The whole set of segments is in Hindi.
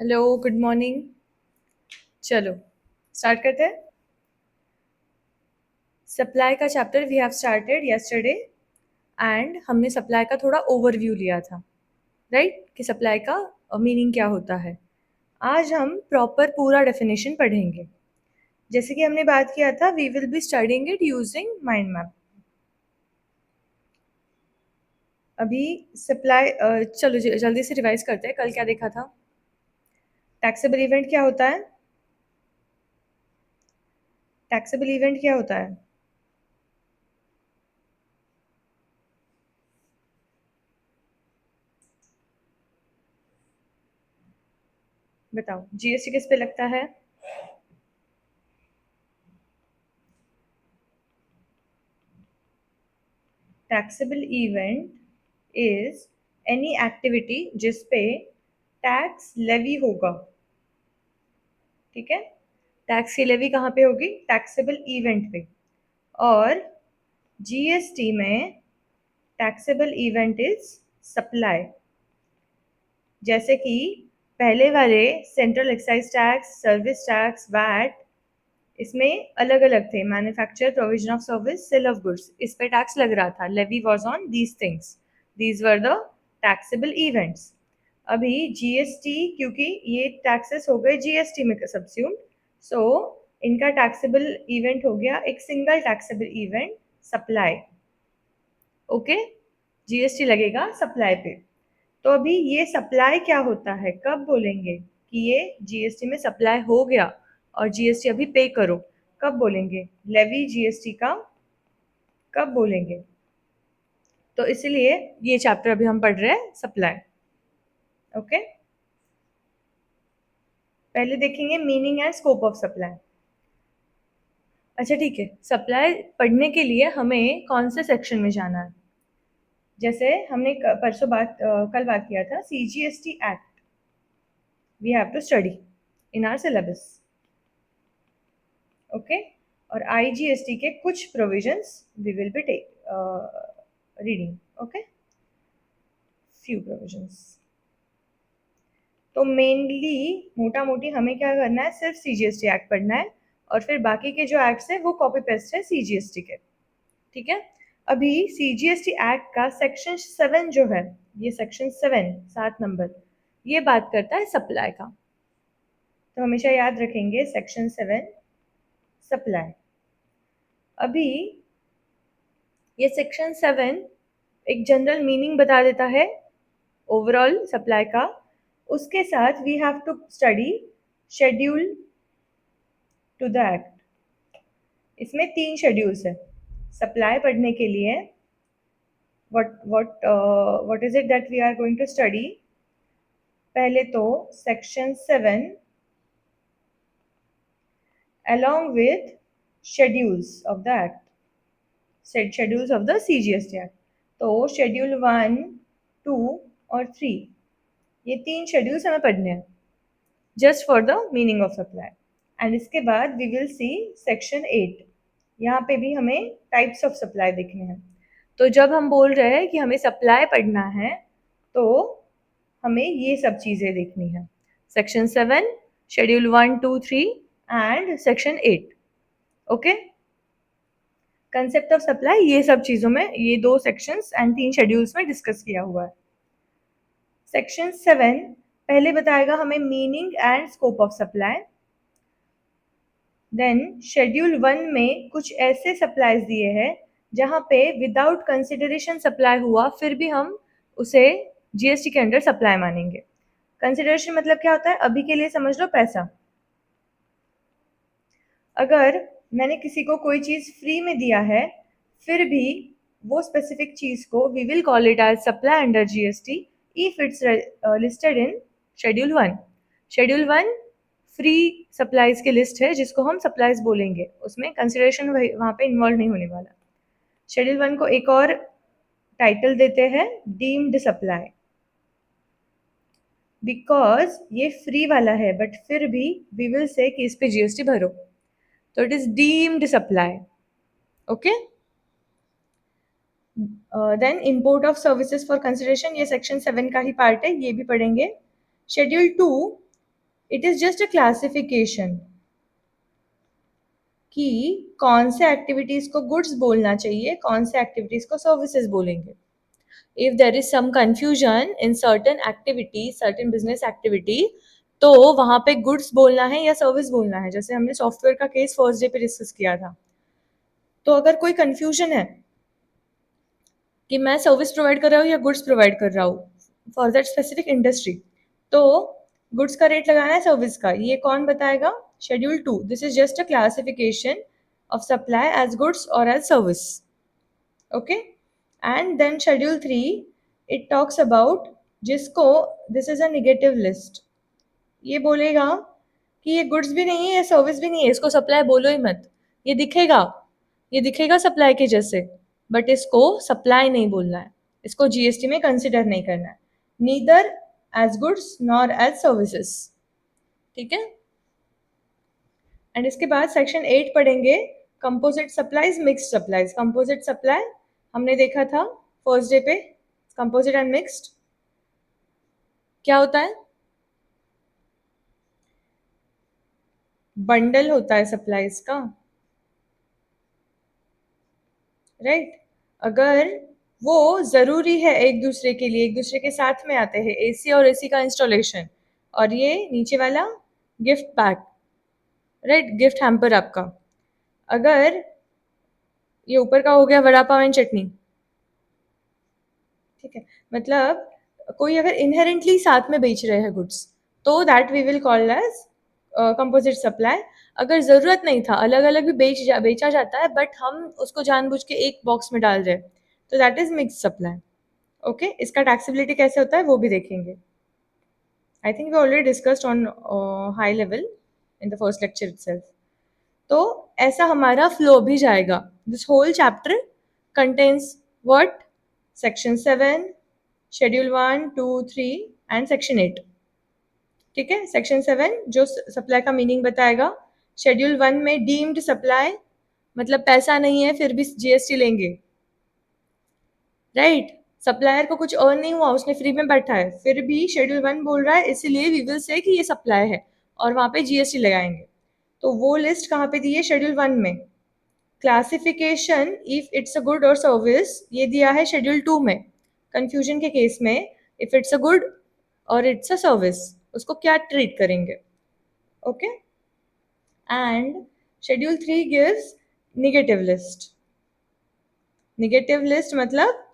Hello, good morning. चलो स्टार्ट करते हैं। सप्लाई का chapter we have started yesterday and हमने सप्लाई का थोड़ा ओवरव्यू लिया था, राइट? कि सप्लाई का मीनिंग क्या होता है। आज हम प्रॉपर पूरा डेफिनेशन पढ़ेंगे। जैसे कि हमने बात किया था, we will be studying it using mind map. अभी सप्लाई चलो जल्दी से रिवाइज करते हैं। कल क्या देखा था? टैक्सेबल इवेंट क्या होता है? टैक्सेबल इवेंट क्या होता है? बताओ, जीएसटी किस पे लगता है? Taxable event is any activity जिस पे टैक्स लेवी होगा। ठीक है, टैक्स की लेवी कहाँ पे होगी? टैक्सेबल इवेंट पे। और जीएसटी में टैक्सेबल इवेंट इज सप्लाई। जैसे कि पहले वाले central excise tax, service tax, VAT, इसमें अलग अलग थे। Manufacture, provision of service, sale of goods, इस पे टैक्स लग रहा था। Levy was on these things, these were the taxable events. अभी जीएसटी, क्योंकि ये टैक्सेस हो गए जीएसटी में सब्स्यूम्ड, सो इनका टैक्सेबल इवेंट हो गया एक single taxable event, supply. Okay, GST लगेगा सप्लाई पे। तो अभी ये सप्लाई क्या होता है, कब बोलेंगे कि ये जीएसटी में सप्लाई हो गया और जीएसटी अभी पे करो? कब बोलेंगे? लेवी जीएसटी का कब बोलेंगे? तो इसलिए ये चैप्टर अभी हम पढ़ रहे हैं, सप्लाई। ओके, पहले देखेंगे meaning and scope of supply. अच्छा ठीक है, सप्लाई पढ़ने के लिए हमें कौन से सेक्शन में जाना है? जैसे हमने कल बात किया था, CGST act we have to study in our syllabus. Okay, और आईजीएसटी के कुछ provisions we will be reading. Okay, few provisions. तो मेनली मोटा मोटी हमें क्या करना है, सिर्फ सीजीएसटी एक्ट पढ़ना है और फिर बाकी के जो एक्ट्स है वो कॉपी पेस्ट है सीजीएसटी के। ठीक है, अभी सीजीएसटी एक्ट का सेक्शन 7 जो है, ये सेक्शन 7, 7 नंबर, ये बात करता है सप्लाई का। तो हमेशा याद रखेंगे सेक्शन 7, सप्लाई। अभी ये सेक्शन 7 एक जनरल मीनिंग बता देता है ओवरऑल सप्लाई का। उसके साथ we have to study schedule to the act. इसमें 3 शेड्यूल्स है सप्लाई पढ़ने के लिए। what is it that we are going to study? पहले तो section 7 along with schedules of the act, schedules of the CGST Act। तो शेड्यूल 1, 2 और 3, ये 3 शेड्यूल्स हमें पढ़ने हैं just for the meaning of supply. And इसके बाद वी विल सी सेक्शन 8, यहाँ पे भी हमें टाइप्स ऑफ सप्लाई देखने हैं। तो जब हम बोल रहे हैं कि हमें सप्लाई पढ़ना है तो हमें ये सब चीज़ें देखनी है, section 7, schedule 1, 2, 3 and section 8। Okay, concept of supply ये सब चीज़ों में, ये 2 सेक्शंस एंड 3 शेड्यूल्स में डिस्कस किया हुआ है। सेक्शन 7 पहले बताएगा हमें meaning and scope of supply. Then schedule 1 में कुछ ऐसे सप्लाईज दिए हैं जहाँ पे विदाउट कंसिडरेशन सप्लाई हुआ फिर भी हम उसे जीएसटी के अंडर सप्लाई मानेंगे। कंसिडरेशन मतलब क्या होता है? अभी के लिए समझ लो पैसा। अगर मैंने किसी को कोई चीज़ फ्री में दिया है फिर भी वो स्पेसिफिक चीज़ को we will call it as supply under GST if it's listed in schedule 1। Schedule 1 free supplies की लिस्ट है जिसको हम सप्लाईज बोलेंगे, उसमें कंसिडरेशन वहाँ पे इन्वॉल्व नहीं होने वाला। शेड्यूल 1 को एक और टाइटल देते हैं डीम्ड सप्लाई, बिकॉज ये फ्री वाला है बट फिर भी वी विल से कि इस पे जीएसटी भरो, तो it is deemed supply. Okay, then import of services for consideration, ये सेक्शन 7 का ही पार्ट है, ये भी पढ़ेंगे। Schedule 2 it is just a classification कि कौन से एक्टिविटीज को गुड्स बोलना चाहिए, कौन से एक्टिविटीज को सर्विसेज बोलेंगे. If there is some confusion in certain activity, certain business activity, तो वहां पे गुड्स बोलना है या सर्विस बोलना है. जैसे हमने सॉफ्टवेयर का केस फर्स्ट डे पे डिस्कस किया था. तो अगर कोई कंफ्यूजन है कि मैं सर्विस प्रोवाइड कर रहा हूँ या गुड्स प्रोवाइड कर रहा हूँ फॉर दैट स्पेसिफिक इंडस्ट्री, तो गुड्स का रेट लगाना है सर्विस का, ये कौन बताएगा? Schedule 2. This is just a classification of supply as goods और as service. Okay. And then schedule 3 it talks about जिसको, this is a negative list. ये बोलेगा कि ये गुड्स भी नहीं है, ये सर्विस भी नहीं है, इसको सप्लाई बोलो ही मत. ये दिखेगा, ये दिखेगा सप्लाई के जैसे, बट इसको सप्लाई नहीं बोलना है, इसको जीएसटी में कंसिडर नहीं करना है. Neither as goods nor as services. ठीक है. एंड इसके बाद सेक्शन 8 पढ़ेंगे, composite supplies, mixed supplies. Composite supply हमने देखा था फर्स्ट डे पे. कंपोजिट एंड मिक्स्ड क्या होता है? बंडल होता है सप्लाईज का, राइट. अगर वो जरूरी है एक दूसरे के लिए, एक दूसरे के साथ में आते हैं, एसी और एसी का इंस्टॉलेशन, और ये नीचे वाला gift pack, right, gift hamper आपका. अगर ये ऊपर का हो गया वड़ा पाव एंड चटनी, ठीक है, मतलब कोई अगर इनहेरेंटली साथ में बेच रहे हैं गुड्स, तो that we will call as composite supply. अगर ज़रूरत नहीं था, अलग अलग भी बेचा जाता है, बट हम उसको जानबूझ के एक बॉक्स में डाल रहे हैं, तो that is mix supply. Okay. इसका टैक्सेबिलिटी कैसे होता है वो भी देखेंगे. I think we already discussed on high level in the first lecture itself. तो ऐसा हमारा फ्लो भी जाएगा. This whole chapter contains what? Section 7, schedule 1, 2, 3 and section 8. ठीक है. सेक्शन 7 जो सप्लाई का मीनिंग बताएगा. शेड्यूल 1 में डीम्ड सप्लाई, मतलब पैसा नहीं है फिर भी जीएसटी लेंगे, राइट. सप्लायर को कुछ अर्न नहीं हुआ, उसने फ्री में बैठा है, फिर भी शेड्यूल 1 बोल रहा है, इसीलिए वी विल से कि ये सप्लाई है, और वहां पे जीएसटी लगाएंगे. तो वो लिस्ट कहाँ पे दी है? शेड्यूल 1 में. Classification if it's a good और सर्विस ये दिया है शेड्यूल 2 में. कंफ्यूजन के केस में इफ इट्स अ गुड और इट्स अ सर्विस, उसको क्या ट्रीट करेंगे. Okay. And schedule 3 gives negative list. Negative list मतलब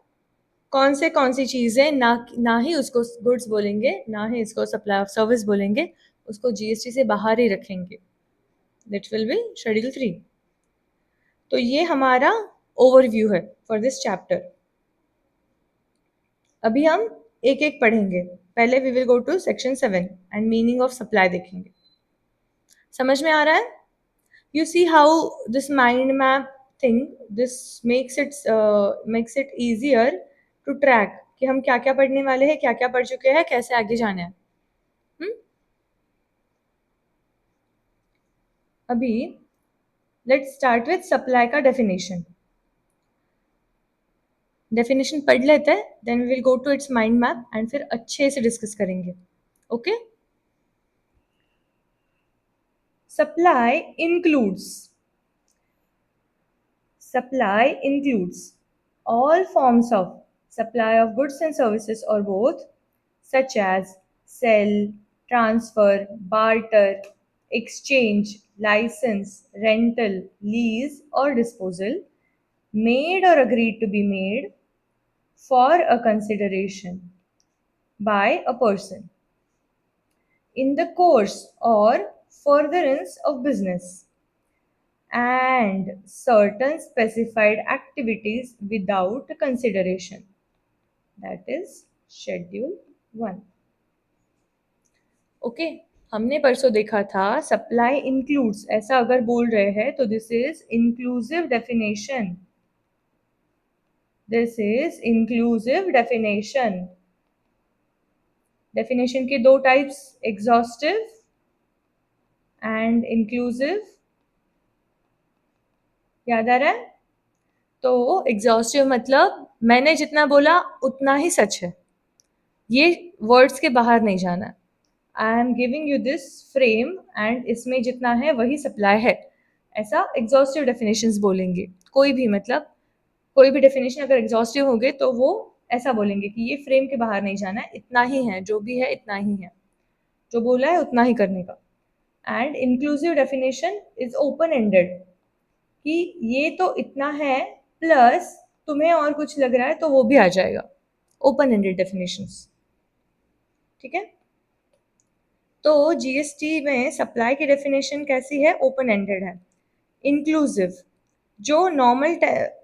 कौन सी चीज़ें ना ही उसको गुड्स बोलेंगे, ना ही इसको सप्लाई ऑफ सर्विस बोलेंगे, उसको जीएसटी से बाहर ही रखेंगे. That will B schedule 3. तो ये हमारा ओवरव्यू है फॉर दिस चैप्टर. अभी हम एक एक पढ़ेंगे. पहले we will go to section 7 and meaning of supply देखेंगे. समझ में आ रहा है? You see how this mind map thing, this makes it easier to track कि हम क्या क्या पढ़ने वाले हैं, क्या क्या पढ़ चुके हैं, कैसे आगे जाना है. अभी लेट्स स्टार्ट विथ सप्लाई का डेफिनेशन. डेफिनेशन पढ़ लेते हैं, then we will go to its mind map and फिर अच्छे से डिस्कस करेंगे. Okay. Supply includes all forms of supply of goods and services or both, such as sell, transfer, barter, exchange, license, rental, lease or disposal, made or agreed to be made for a consideration by a person in the course or furtherance of business and certain specified activities without consideration. That is Schedule 1. Okay. हमने परसों देखा था सप्लाई इंक्लूड्स, ऐसा अगर बोल रहे हैं तो this is inclusive definition. This is inclusive definition. Definition के दो टाइप्स, एग्जॉस्टिव एंड इंक्लूसिव. याद आ रहा है? तो एग्जॉस्टिव मतलब मैंने जितना बोला उतना ही सच है, ये वर्ड्स के बाहर नहीं जाना. आई am giving you this frame and इसमें जितना है वही सप्लाई है, ऐसा एग्जॉस्टिव डेफिनेशंस बोलेंगे। कोई भी मतलब कोई भी डेफिनेशन अगर एग्जॉस्टिव होंगे तो वो ऐसा बोलेंगे कि ये फ्रेम के बाहर नहीं जाना है, इतना ही है, जो भी है इतना ही है, जो बोला है उतना ही करने का। And inclusive definition is open ended, कि ये तो इतना है प्लस तुम्हें और कुछ लग रहा है तो वो भी आ जाएगा। ओपन एंडेड डेफिनेशंस, ठीक है। तो जीएसटी में सप्लाई की डेफिनेशन कैसी है? ओपन एंडेड है। इंक्लूसिव, जो नॉर्मल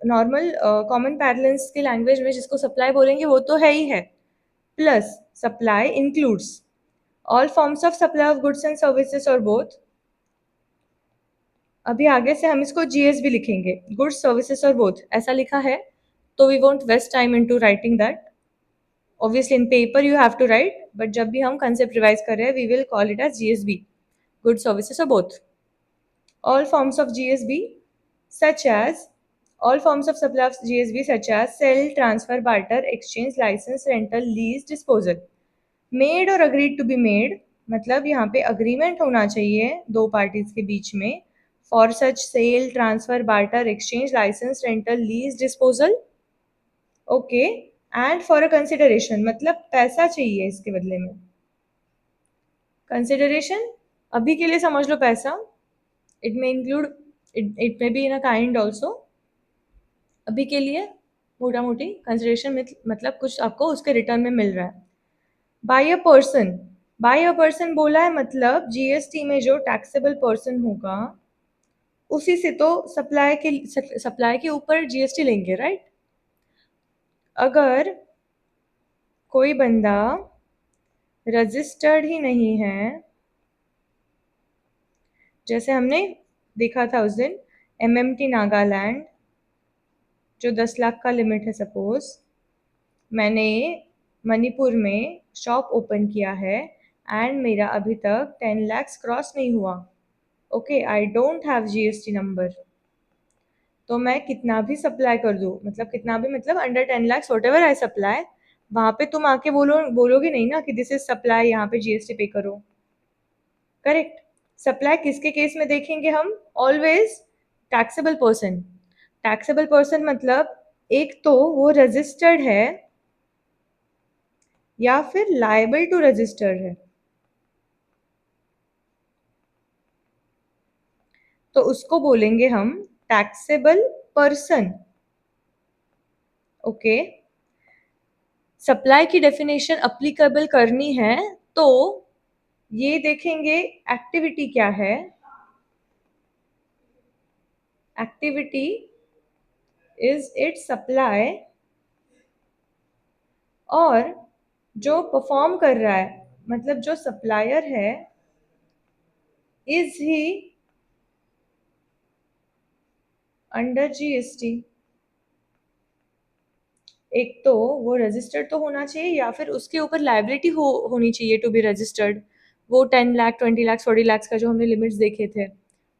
नॉर्मल कॉमन पैरेलेंस की लैंग्वेज में जिसको सप्लाई बोलेंगे वो तो है ही है, plus supply includes all forms of supply of goods and services और बोथ। अभी आगे से हम इसको जीएसबी लिखेंगे, गुड्स सर्विसेज और बोथ ऐसा लिखा है, तो we won't waste time into writing that. Obviously in paper you have to write, but जब भी हम कंसेप्ट रिवाइज कर रहे हैं we will call it as GSB, goods services और both. All forms of GSB such as all forms of supply of GSB such as sell, transfer, barter, exchange, license, rental, lease, disposal, made और agreed to be made, मतलब यहाँ पे agreement होना चाहिए दो parties के बीच में for such sale, transfer, barter, exchange, license, rental, lease, disposal, okay, and for a consideration मतलब पैसा चाहिए इसके बदले में। consideration अभी के लिए समझ लो पैसा, it may include it may be in a kind also, अभी के लिए मोटा मोटी कंसिडरेशन मतलब कुछ आपको उसके रिटर्न में मिल रहा है। By a person, by a person बोला है मतलब जीएसटी में जो टैक्सेबल पर्सन होगा उसी से तो सप्लाई के ऊपर जीएसटी लेंगे, राइट। अगर कोई बंदा रजिस्टर्ड ही नहीं है, जैसे हमने देखा था उस दिन एमएमटी नागालैंड जो 10 लाख का लिमिट है, सपोज मैंने मणिपुर में शॉप ओपन किया है एंड मेरा अभी तक 10 lakhs क्रॉस नहीं हुआ, okay, I don't have GST number, तो मैं कितना भी सप्लाई कर दूँ, मतलब कितना भी मतलब under 10 lakhs what ever I supply, वहाँ पे तुम आके बोलोगे नहीं ना कि दिस इज सप्लाई, यहाँ पे जीएसटी पे करो, करेक्ट। सप्लाई किसके केस में देखेंगे हम? Always taxable person. Taxable person मतलब एक तो वो रजिस्टर्ड है या फिर लायबल टू रजिस्टर है, तो उसको बोलेंगे हम टैक्सेबल पर्सन, ओके। सप्लाई की डेफिनेशन अप्लीकेबल करनी है तो ये देखेंगे एक्टिविटी क्या है, एक्टिविटी इज इट सप्लाई, और जो परफॉर्म कर रहा है मतलब जो सप्लायर है इज ही अंडर जीएसटी। एक तो वो रजिस्टर्ड तो होना चाहिए या फिर उसके ऊपर लाइबिलिटी होनी चाहिए टू बी रजिस्टर्ड, वो 10 लाख 20 लाख 40 लाख का जो हमने लिमिट्स देखे थे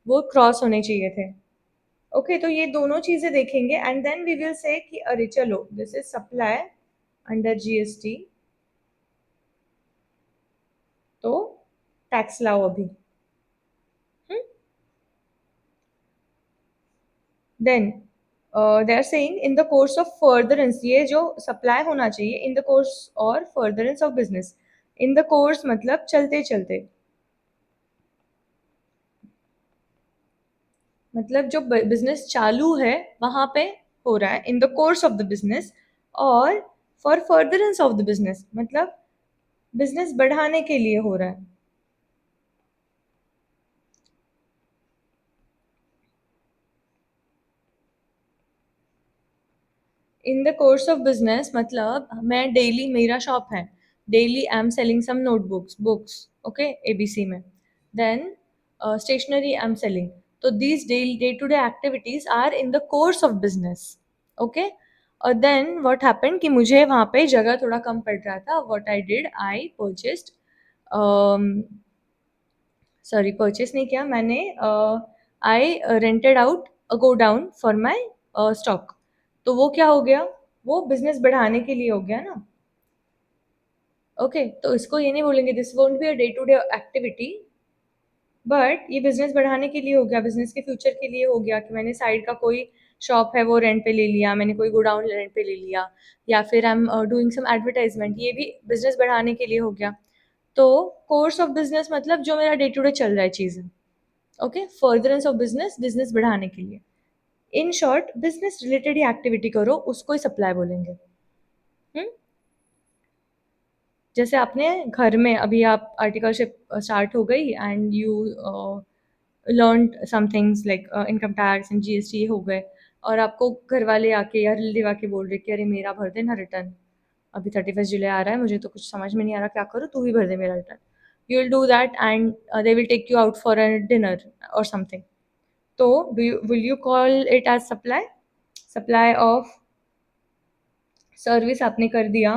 वो क्रॉस होने चाहिए थे, ओके। तो ये दोनों चीजें देखेंगे and then we will say कि अरे चलो this is supply under GST, तो टैक्स लाओ अभी। Then they are saying in the course of furtherance, ये जो सप्लाई होना चाहिए इन द कोर्स और furtherance of business, in the course मतलब चलते चलते, मतलब जो बिजनेस चालू है वहां पे हो रहा है, in the course of the business, और for furtherance of the business मतलब बिजनेस बढ़ाने के लिए हो रहा है। In the course of business मतलब मैं डेली, मेरा शॉप है, daily I am selling some notebooks books, okay, ABC में, then stationery I am selling, तो these day to day activities are in the course of business, okay. और देन व्हाट हैपेंड कि मुझे वहाँ पे जगह थोड़ा कम पड़ रहा था, what I did I purchased, sorry purchase नहीं किया मैंने, I rented out a godown for my stock, तो वो क्या हो गया, वो बिजनेस बढ़ाने के लिए हो गया ना, ओके, तो इसको ये नहीं बोलेंगे this won't be a day to day activity, but ये बिजनेस बढ़ाने के लिए हो गया, बिजनेस के फ्यूचर के लिए हो गया कि मैंने साइड का कोई शॉप है वो रेंट पे ले लिया, मैंने कोई गोडाउन रेंट पे ले लिया, या फिर I am doing some advertisement, ये भी बिजनेस बढ़ाने के लिए हो गया। तो कोर्स ऑफ बिजनेस मतलब जो मेरा डे टू डे चल रहा है चीज़ें। Okay, furtherance of business, business बढ़ाने के लिए। In short business related he activity करो, उसको ही सप्लाई बोलेंगे। हम्म। जैसे आपने घर में अभी आप आर्टिकलशिप स्टार्ट हो गई and you learn some things like income tax and GST हो गए, और आपको घर वाले आके या रिलेटिव आके बोल रहे कि अरे मेरा भर दे ना रिटर्न, अभी 31 जुलाई आ रहा है, मुझे तो कुछ समझ में नहीं आ रहा क्या करूँ, तू ही भर दे मेरा return. You will do that and they will take you out for a dinner और समथिंग। तो will you call it as supply? Supply of service आपने कर दिया,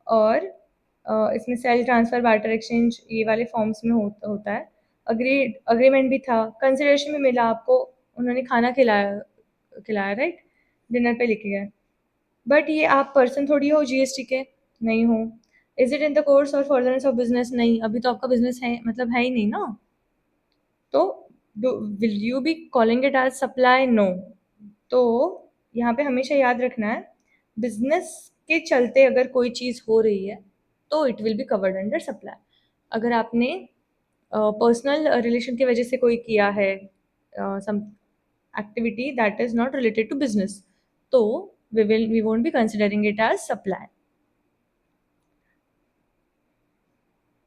और इसमें सेल ट्रांसफ़र बार्टर एक्सचेंज ये वाले फॉर्म्स में होता है। अग्रीमेंट भी था, कंसिडरेशन भी मिला आपको, उन्होंने खाना खिलाया खिलाया राइट, डिनर पे लेके गए। बट ये आप पर्सन थोड़ी हो जीएसटी के, नहीं हो। Is it in the course और फर्दरेंस ऑफ बिजनेस? नहीं, अभी तो आपका बिजनेस है मतलब है ही नहीं ना। तो will you be calling it as supply? No. तो यहाँ पे हमेशा याद रखना है, बिजनेस के चलते अगर कोई चीज़ हो रही है तो it will be covered under supply. अगर आपने पर्सनल रिलेशन की वजह से कोई किया है some activity that is not related to business, तो we won't be considering it as supply.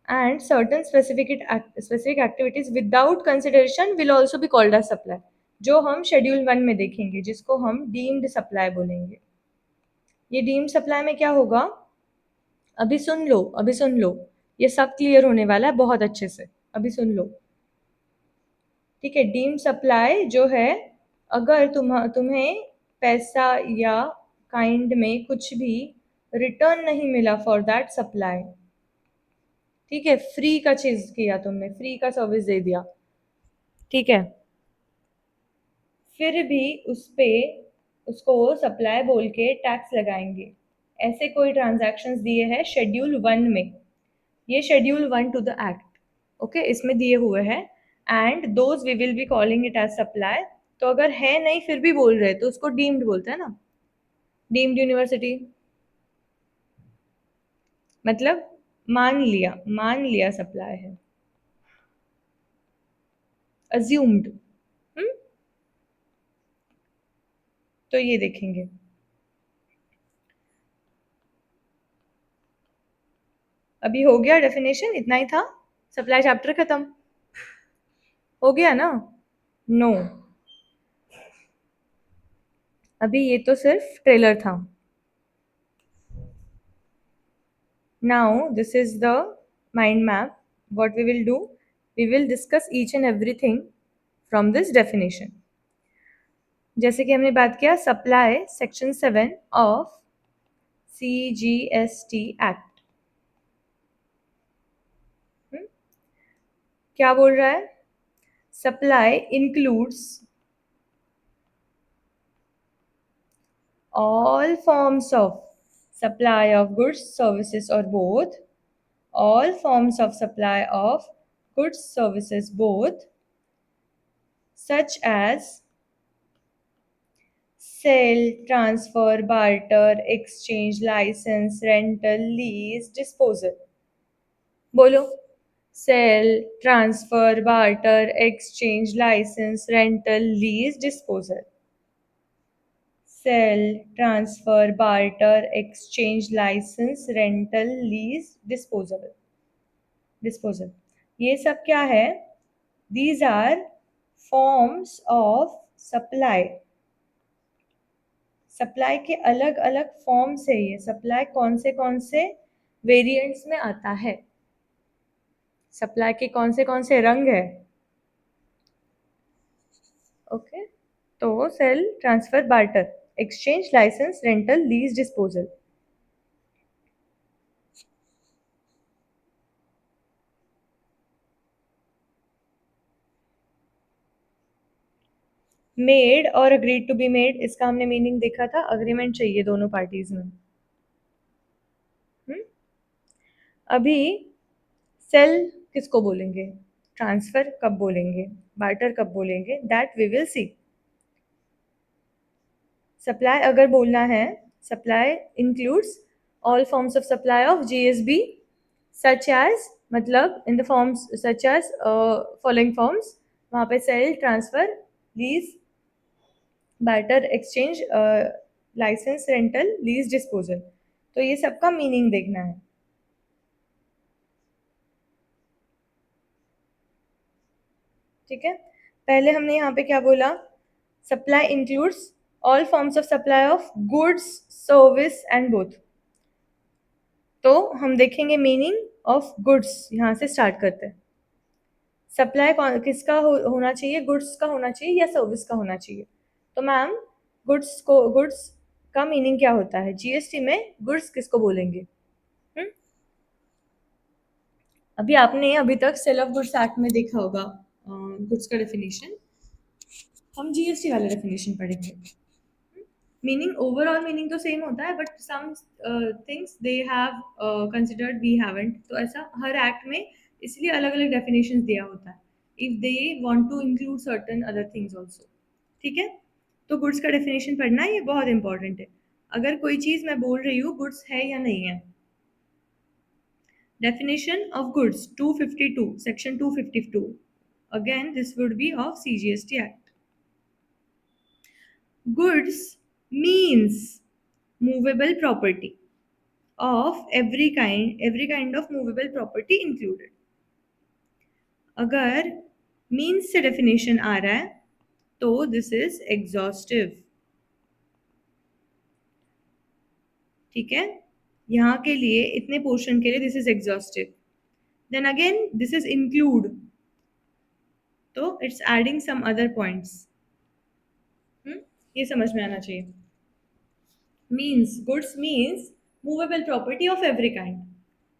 And certain specific activities without consideration will also be called as supply, जो हम शेड्यूल 1 में देखेंगे, जिसको हम डीम्ड सप्लाई बोलेंगे। ये डीम्ड सप्लाई में क्या होगा, अभी सुन लो, अभी सुन लो, ये सब क्लियर होने वाला है बहुत अच्छे से, अभी सुन लो। ठीक है, डीम्ड सप्लाई जो है, अगर तुम्हें पैसा या काइंड में कुछ भी रिटर्न नहीं मिला फॉर दैट सप्लाई, ठीक है, फ्री का चीज किया तुमने, फ्री का सर्विस दे दिया, ठीक है, फिर भी उस पे उसको सप्लाई बोल के टैक्स लगाएंगे। ऐसे कोई ट्रांजैक्शंस दिए हैं शेड्यूल 1 में, ये schedule 1 to the act, okay, इसमें दिए हुए हैं, and those we will be calling it as supply. तो अगर है नहीं फिर भी बोल रहे तो उसको डीम्ड बोलते हैं ना, डीम्ड यूनिवर्सिटी, मतलब मान लिया सप्लाई है, अज्यूम्ड। हम्म। तो ये देखेंगे। अभी हो गया डेफिनेशन, इतना ही था, सप्लाई चैप्टर खत्म हो गया ना। नो, अभी ये तो सिर्फ ट्रेलर था। Now this is the mind map, what we will do, we will discuss each and everything from this definition. जैसे कि हमने बात किया supply, section 7 of CGST act. क्या बोल रहा है, supply includes all forms of supply of goods, services, or both, all forms of supply of goods, services, both, such as sale, transfer, barter, exchange, license, rental, lease, disposal. बोलो, sell, transfer, barter, exchange, license, rental, lease, disposal. Sell, transfer, barter, exchange, license, rental, lease, disposal, ये सब क्या है, these are forms of supply। Supply के अलग अलग फॉर्म्स है, ये सप्लाई कौन से वेरिएंट्स में आता है, सप्लाई के कौन से रंग है। ओके, तो sale, transfer, barter, exchange, licence, rental, lease, disposal. Made और अग्रीड टू बी मेड, इसका हमने मीनिंग देखा था, अग्रीमेंट चाहिए दोनों पार्टीज में। अभी सेल किसको बोलेंगे, ट्रांसफर कब बोलेंगे, बार्टर कब बोलेंगे, that we will see. Supply अगर बोलना है, supply includes all forms of supply of GST such as, मतलब in the forms such as following forms, वहाँ पे sale, transfer, lease, barter, exchange, licence, rental, lease, disposal. तो ये सबका मीनिंग देखना है। ठीक है, पहले हमने यहाँ पे क्या बोला, supply includes all forms of supply of goods, service and both. तो हम देखेंगे मीनिंग ऑफ गुड्स, यहाँ से स्टार्ट करते हैं। सप्लाई किसका होना चाहिए, गुड्स का होना चाहिए या सर्विस का होना चाहिए? तो मैम, गुड्स का मीनिंग क्या होता है, जीएसटी में गुड्स किसको बोलेंगे? हुँ? अभी आपने अभी तक सेल ऑफ गुड्स एक्ट में देखा होगा गुड्स का डेफिनेशन, हम जीएसटी वाला डेफिनेशन पढ़ेंगे। मीनिंग, ओवरऑल मीनिंग तो सेम होता है, but some things they have considered we haven't, तो ऐसा हर एक्ट में इसलिए अलग अलग डेफिनेशन दिया होता है, if they want to include certain other things also. ठीक है, तो गुड्स का डेफिनेशन पढ़ना ये बहुत इंपॉर्टेंट है, अगर कोई चीज़ मैं बोल रही हूँ गुड्स है या नहीं है। Definition of goods 252, section 252, again this would be of CGST Act. Goods means movable property of every kind of movable property included. अगर means से definition आ रहा है तो this is exhaustive. ठीक है, यहाँ के लिए इतने पोर्शन के लिए this is exhaustive. Then again this is include, तो it's adding some other points. ये समझ में आना चाहिए। Means, goods means movable property of every kind,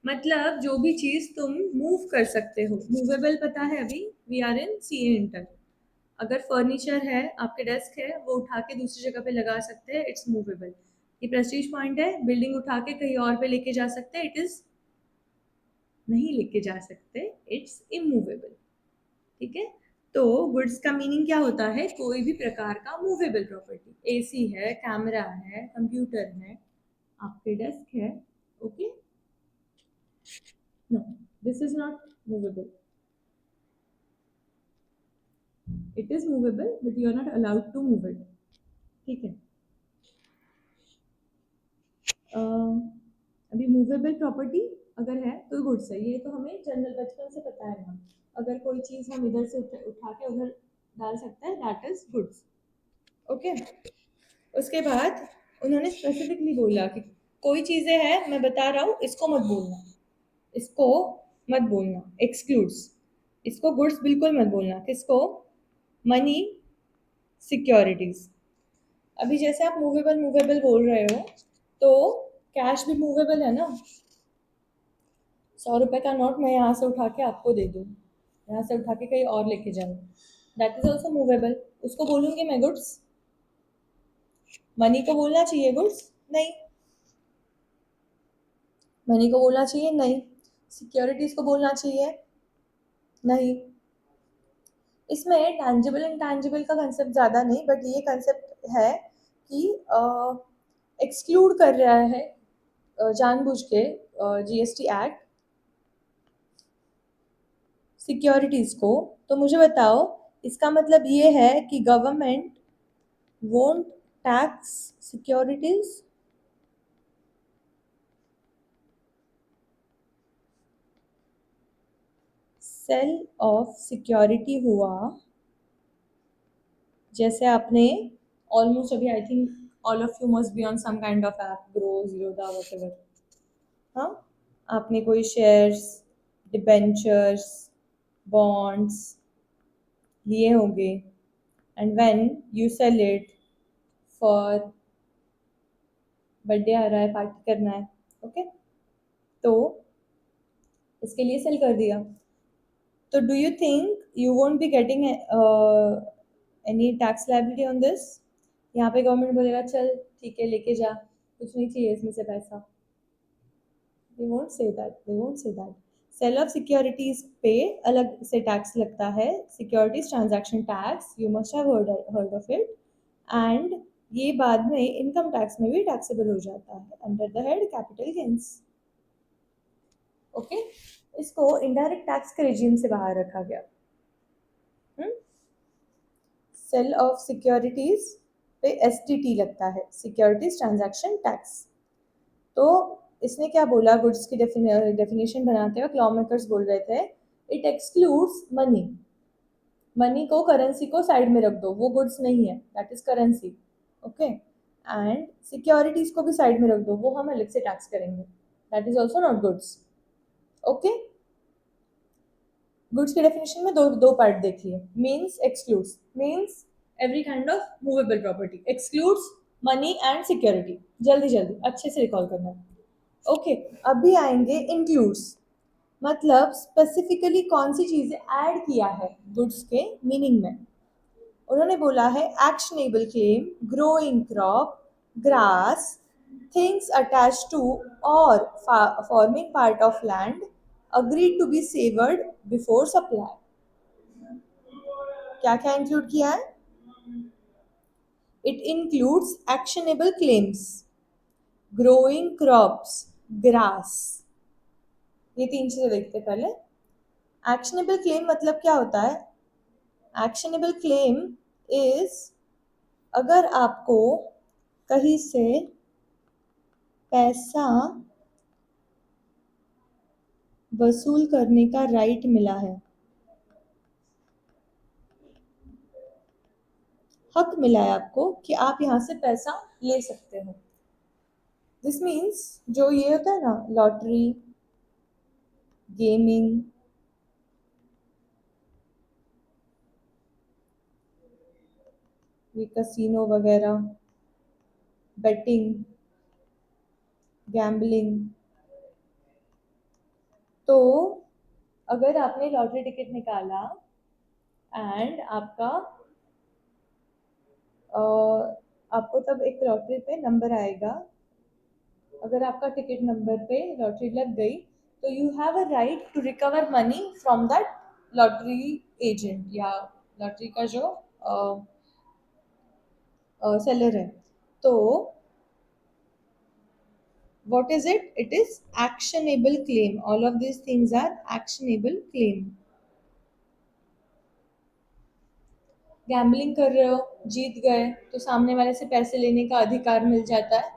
मतलब जो भी चीज़ तुम मूव कर सकते हो, मूवेबल पता है, अभी we are in CA inter, अगर फर्नीचर है, आपके डेस्क है, वो उठा के दूसरी जगह पे लगा सकते हैं, इट्स मूवेबल। ये प्रेस्टीज पॉइंट है, बिल्डिंग उठा के कहीं और पे लेके जा सकते हैं, इट इज नहीं लेके जा सकते, इट्स इमूवेबल। ठीक है, तो गुड्स का मीनिंग क्या होता है, कोई भी प्रकार का मूवेबल प्रॉपर्टी, एसी है, कैमरा है, कंप्यूटर है, आपके डेस्क है, okay. No, this is not movable, it is movable but you are not allowed to move it. ठीक है, अभी मूवेबल प्रॉपर्टी अगर है तो गुड्स है, ये तो हमें जनरल बचपन से पता है ना, अगर कोई चीज़ हम इधर से उठा के उधर डाल सकते हैं, दैट इज गुड्स। ओके, उसके बाद उन्होंने स्पेसिफिकली बोला कि कोई चीज़ें हैं, मैं बता रहा हूँ, इसको मत बोलना, इसको मत बोलना, एक्सक्लूड्स, इसको गुड्स बिल्कुल मत बोलना, किसको, मनी, सिक्योरिटीज। अभी जैसे आप मूवेबल मूवेबल बोल रहे हो, तो कैश भी मूवेबल है ना, 100 रुपए का नोट मैं यहाँ से उठा के आपको दे दूँ, यहाँ से उठा के कहीं और लेके जाऊँ, दैट इज ऑल्सो मूवेबल, उसको बोलूँगी मैं गुड्स? मनी को बोलना चाहिए गुड्स? नहीं। मनी को बोलना चाहिए? नहीं। सिक्योरिटीज को बोलना चाहिए? नहीं। इसमें टैंजिबल इंटैंजिबल का कंसेप्ट ज़्यादा नहीं, बट ये कंसेप्ट है कि एक्सक्लूड कर रहा है जानबूझ के जीएसटी एक्ट सिक्योरिटीज़ को। तो मुझे बताओ, इसका मतलब ये है कि government won't tax securities? Sale of security हुआ, जैसे आपने ऑलमोस्ट अभी I think all of you must be on some kind of app, Groww, Zerodha, whatever, हाँ, आपने कोई शेयर्स, डिबेंचर्स, बॉन्ड्स लिए होंगे, and when you sell it for, birthday आ रहा है, पार्टी करना है, ओके, तो इसके लिए सेल कर दिया, तो do you think you won't be getting any tax liability on this? यहाँ पे गवर्नमेंट बोलेगा चल ठीक है लेके जा, कुछ नहीं चाहिए इसमें से पैसा, they won't say that, they won't say that. Sale of securities पे अलग से टैक्स लगता है, securities transaction tax, you must have heard of it. And ये बाद में इनकम टैक्स में भी टैक्सेबल हो जाता है under the head capital gains. Okay, इसको इनडायरेक्ट टैक्स के रिजीम से बाहर रखा गया। सेल ऑफ सिक्योरिटीज पे एसटीटी लगता है, सिक्योरिटीज ट्रांजैक्शन टैक्स। तो इसने क्या बोला, गुड्स की डेफिनेशन बनाते हुए लॉ मेकर्स बोल रहे थे इट एक्सक्लूड्स मनी, मनी को, करेंसी को साइड में रख दो, वो गुड्स नहीं है, that is currency. Okay, and securities को भी साइड में रख दो, वो हम अलग से टैक्स करेंगे, that is also not goods. Okay, goods के डेफिनेशन में दो पार्ट देख लिए। Means excludes, means every kind of movable property, excludes money and security. जल्दी जल्दी अच्छे से रिकॉल करना है। ओके, अभी आएंगे इंक्लूड्स, मतलब स्पेसिफिकली कौन सी चीजें ऐड किया है गुड्स के मीनिंग में। उन्होंने बोला है actionable claim, growing crop, grass, things attach to और forming part of land agreed to be severed before supply. क्या क्या इंक्लूड किया है? It includes actionable claims, growing crops, grass. ये तीन चीजें देखते हैं पहले। एक्शनेबल क्लेम मतलब क्या होता है? एक्शनेबल क्लेम इज अगर आपको कहीं से पैसा वसूल करने का राइट मिला है, हक मिला है आपको कि आप यहाँ से पैसा ले सकते हो। दिस मीन्स जो ये होता है ना, लॉटरी, गेमिंग, ये कसिनो वगैरह, बेटिंग, गैम्बलिंग, तो अगर आपने लॉटरी टिकट निकाला एंड आपको तब एक लॉटरी पे नंबर आएगा, अगर आपका टिकट नंबर पे लॉटरी लग गई तो you have a right to recover money from that lottery agent या लॉटरी का जो सेलर है। तो what is it? It is actionable claim. All of these things are actionable claim. Gambling कर रहे हो, जीत गए तो सामने वाले से पैसे लेने का अधिकार मिल जाता है,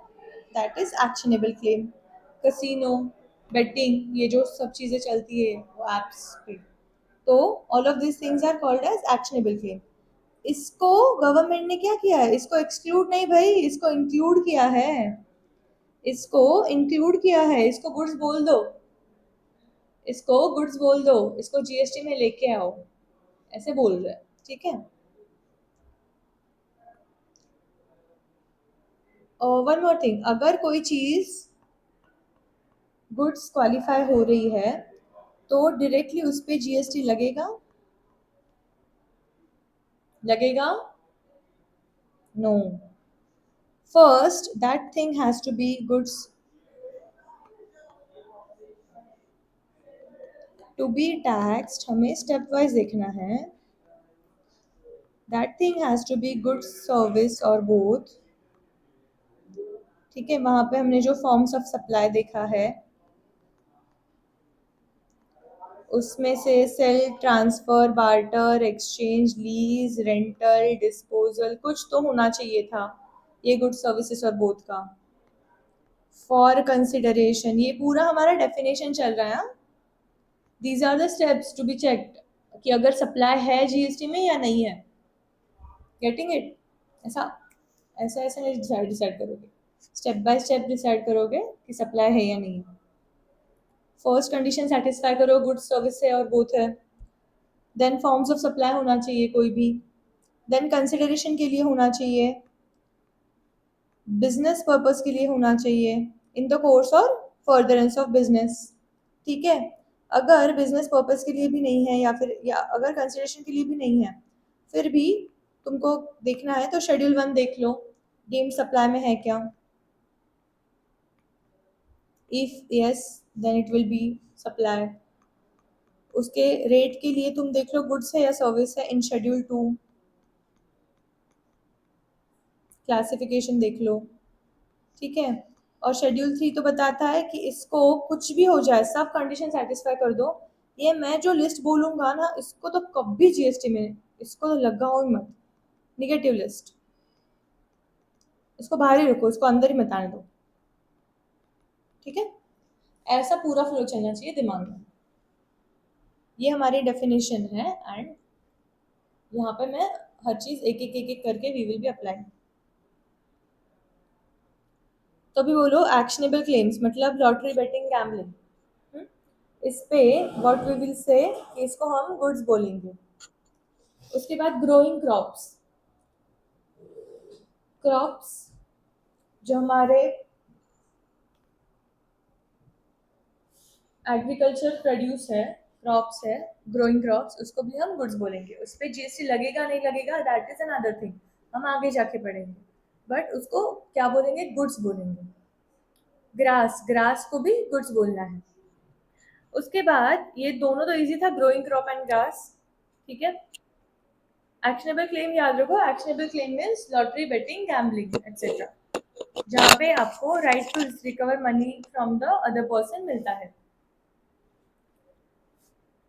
that is actionable claim. Casino, betting, ये जो सब चीजें चलती है वो एप्स पे, तो all of this things are called as actionable claim. इसको गवर्नमेंट ने क्या किया है? इसको एक्सक्लूड नहीं भाई, इसको इंक्लूड किया है, इसको इंक्लूड किया है, इसको गुड्स बोल दो, इसको गुड्स बोल दो, इसको जीएसटी में लेके आओ, ऐसे बोल रहे हैं। ठीक है, वन मोर थिंग, अगर कोई चीज गुड्स क्वालिफाई हो रही है तो डायरेक्टली उस पे जीएसटी लगेगा? लगेगा? No, first that thing has to be goods, to be taxed हमें स्टेप वाइज देखना है। That thing has to be goods, service और बोथ। ठीक है, वहां पे हमने जो फॉर्म्स ऑफ सप्लाई देखा है उसमें से sale, transfer, barter, exchange, lease, rental, disposal, कुछ तो होना चाहिए था ये गुड्स, सर्विसेज और बोथ का। फॉर कंसिडरेशन, ये पूरा हमारा डेफिनेशन चल रहा है। These are the steps to be checked कि अगर सप्लाई है जीएसटी में या नहीं है। Getting it? ऐसा ऐसा ऐसा नहीं डिसाइड करोगे, स्टेप बाय स्टेप डिसाइड करोगे कि सप्लाई है या नहीं है। फर्स्ट कंडीशन सेटिस्फाई करो, गुड्स सर्विस है और बोथ है। देन फॉर्म्स ऑफ सप्लाई होना चाहिए कोई भी, देन कंसिडरेशन के लिए होना चाहिए, बिजनेस पर्पस के लिए होना चाहिए, इन द कोर्स और फर्दरेंस ऑफ बिजनेस। ठीक है, अगर बिजनेस पर्पस के लिए भी नहीं है या फिर या अगर कंसिडरेशन के लिए भी नहीं है फिर भी तुमको देखना है तो शेड्यूल 1 देख लो, डीम्ड सप्लाई में है क्या। If yes then it will be supply. उसके रेट के लिए तुम देख लो गुड्स है या सर्विस है, इन शेड्यूल 2 क्लासिफिकेशन देख लो। ठीक है, और शेड्यूल 3 तो बताता है कि इसको कुछ भी हो जाए सब कंडीशन सेटिस्फाई कर दो, ये मैं जो लिस्ट बोलूंगा ना इसको तो कभी जीएसटी में इसको तो लगाओ ही मत, निगेटिव लिस्ट, इसको बाहर ही रखो, इसको अंदर ही मत आने दो। ठीक है, ऐसा पूरा फ्लो चलना चाहिए दिमाग में। ये हमारी डेफिनेशन है एंड यहाँ पे मैं हर चीज एक एक एक एक करके वी विल बी अप्लाई। तो अभी बोलो एक्शनेबल क्लेम्स मतलब लॉटरी बेटिंग गैम्बलिंग, इस पे व्हाट वी विल से इसको हम गुड्स बोलेंगे। उसके बाद ग्रोइंग क्रॉप्स, क्रॉप्स जो हमारे एग्रीकल्चर प्रोड्यूस है, क्रॉप्स है, ग्रोइंग क्रॉप्स, उसको भी हम गुड्स बोलेंगे। उस पर जीएसटी लगेगा नहीं लगेगा दैट इज अनदर थिंग, हम आगे जाके पढ़ेंगे, बट उसको क्या बोलेंगे, गुड्स बोलेंगे। ग्रास, ग्रास को भी गुड्स बोलना है। उसके बाद ये दोनों तो इजी था, ग्रोइंग क्रॉप एंड ग्रास। ठीक है, एक्शनेबल क्लेम याद रखो, actionable claim means lottery betting gambling etcetera, जहाँ पे आपको right to recover money from the other person मिलता है।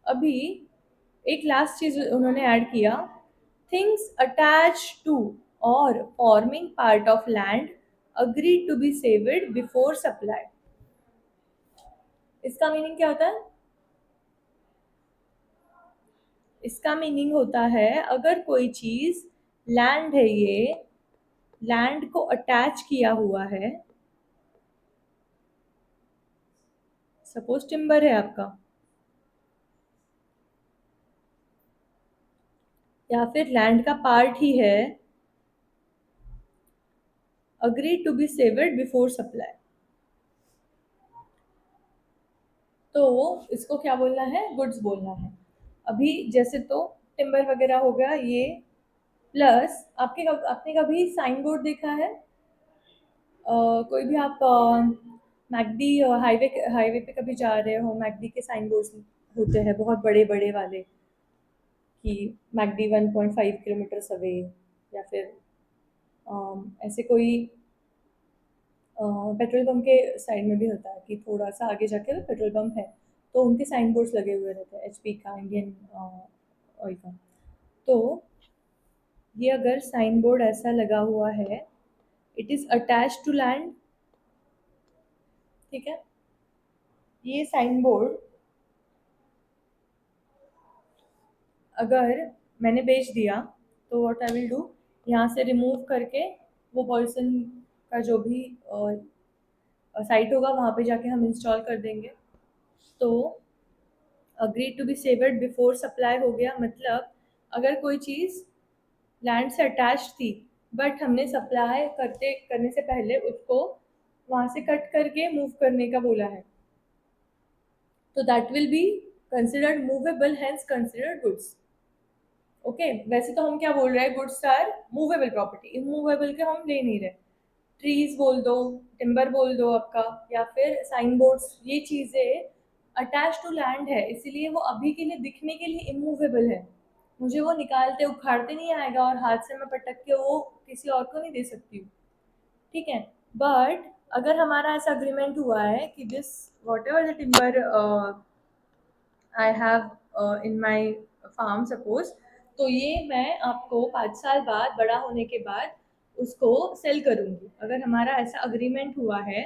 अभी एक लास्ट चीज उन्होंने ऐड किया, थिंग्स अटैच टू और forming part of land agree to be severed before supply. इसका मीनिंग क्या होता है? इसका मीनिंग होता है अगर कोई चीज, लैंड है ये, लैंड को अटैच किया हुआ है, सपोज टिम्बर है आपका, या फिर लैंड का पार्ट ही है, agree to be severed before supply, तो इसको क्या बोलना है, गुड्स बोलना है। अभी जैसे तो टिम्बर वगैरह हो गया ये, प्लस आपने कभी साइन बोर्ड देखा है? कोई भी आप मैकडी हाईवे हाईवे पे कभी जा रहे हो, मैकडी के साइन बोर्ड्स होते हैं बहुत बड़े बड़े वाले कि मैकडी 1.5 किलोमीटर अवे, या फिर ऐसे कोई पेट्रोल पंप के साइड में भी होता है कि थोड़ा सा आगे जाके पेट्रोल पंप है, तो उनके साइन बोर्ड्स लगे हुए रहते हैं, एचपी का, इंडियन ऑयल का। तो ये अगर साइन बोर्ड ऐसा लगा हुआ है, it is attach to land. ठीक है, ये साइन बोर्ड अगर मैंने बेच दिया तो व्हाट आई विल डू, यहाँ से रिमूव करके वो पर्सन का जो भी साइट होगा वहाँ पे जाके हम इंस्टॉल कर देंगे। तो agree to be severed before supply हो गया, मतलब अगर कोई चीज़ लैंड से अटैच थी बट हमने सप्लाई करने से पहले उसको वहाँ से कट करके मूव करने का बोला है, तो that will be considered movable, hence considered goods. Okay, वैसे तो हम क्या बोल रहे हैं, goods are movable property, immovable के हम ले नहीं रहे। ट्रीज बोल दो, टिम्बर बोल दो आपका, या फिर साइन बोर्ड्स, ये चीजें अटैच टू लैंड है इसीलिए वो अभी के लिए दिखने के लिए इमूवेबल है, मुझे वो निकालते उखाड़ते नहीं आएगा और हाथ से मैं पटक के वो किसी और को नहीं दे सकती हूँ। ठीक है, बट अगर हमारा ऐसा अग्रीमेंट हुआ है कि this whatever the timber I have in my farm suppose, तो ये मैं आपको 5 साल बाद बड़ा होने के बाद उसको सेल करूंगी, अगर हमारा ऐसा अग्रीमेंट हुआ है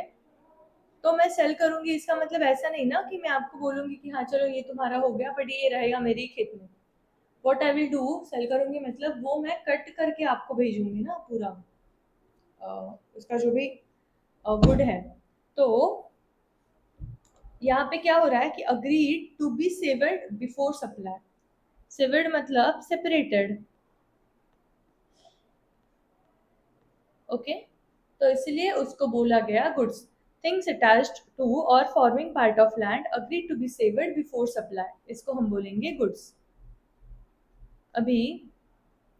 तो मैं सेल करूंगी। इसका मतलब ऐसा नहीं ना कि मैं आपको बोलूंगी कि हाँ चलो ये तुम्हारा हो गया बट ये रहेगा मेरे ही खेत में। What I will do, sale करूंगी मतलब वो मैं कट करके आपको भेजूंगी ना पूरा, उसका जो भी गुड है। तो यहाँ पे क्या हो रहा है कि agreed to be severed before supply, severed मतलब सेपरेटेड। ओके, तो इसलिए उसको बोला गया गुड्स, थिंग्स अटैच्ड टू और forming part of land agree to be severed before supply, इसको हम बोलेंगे गुड्स। अभी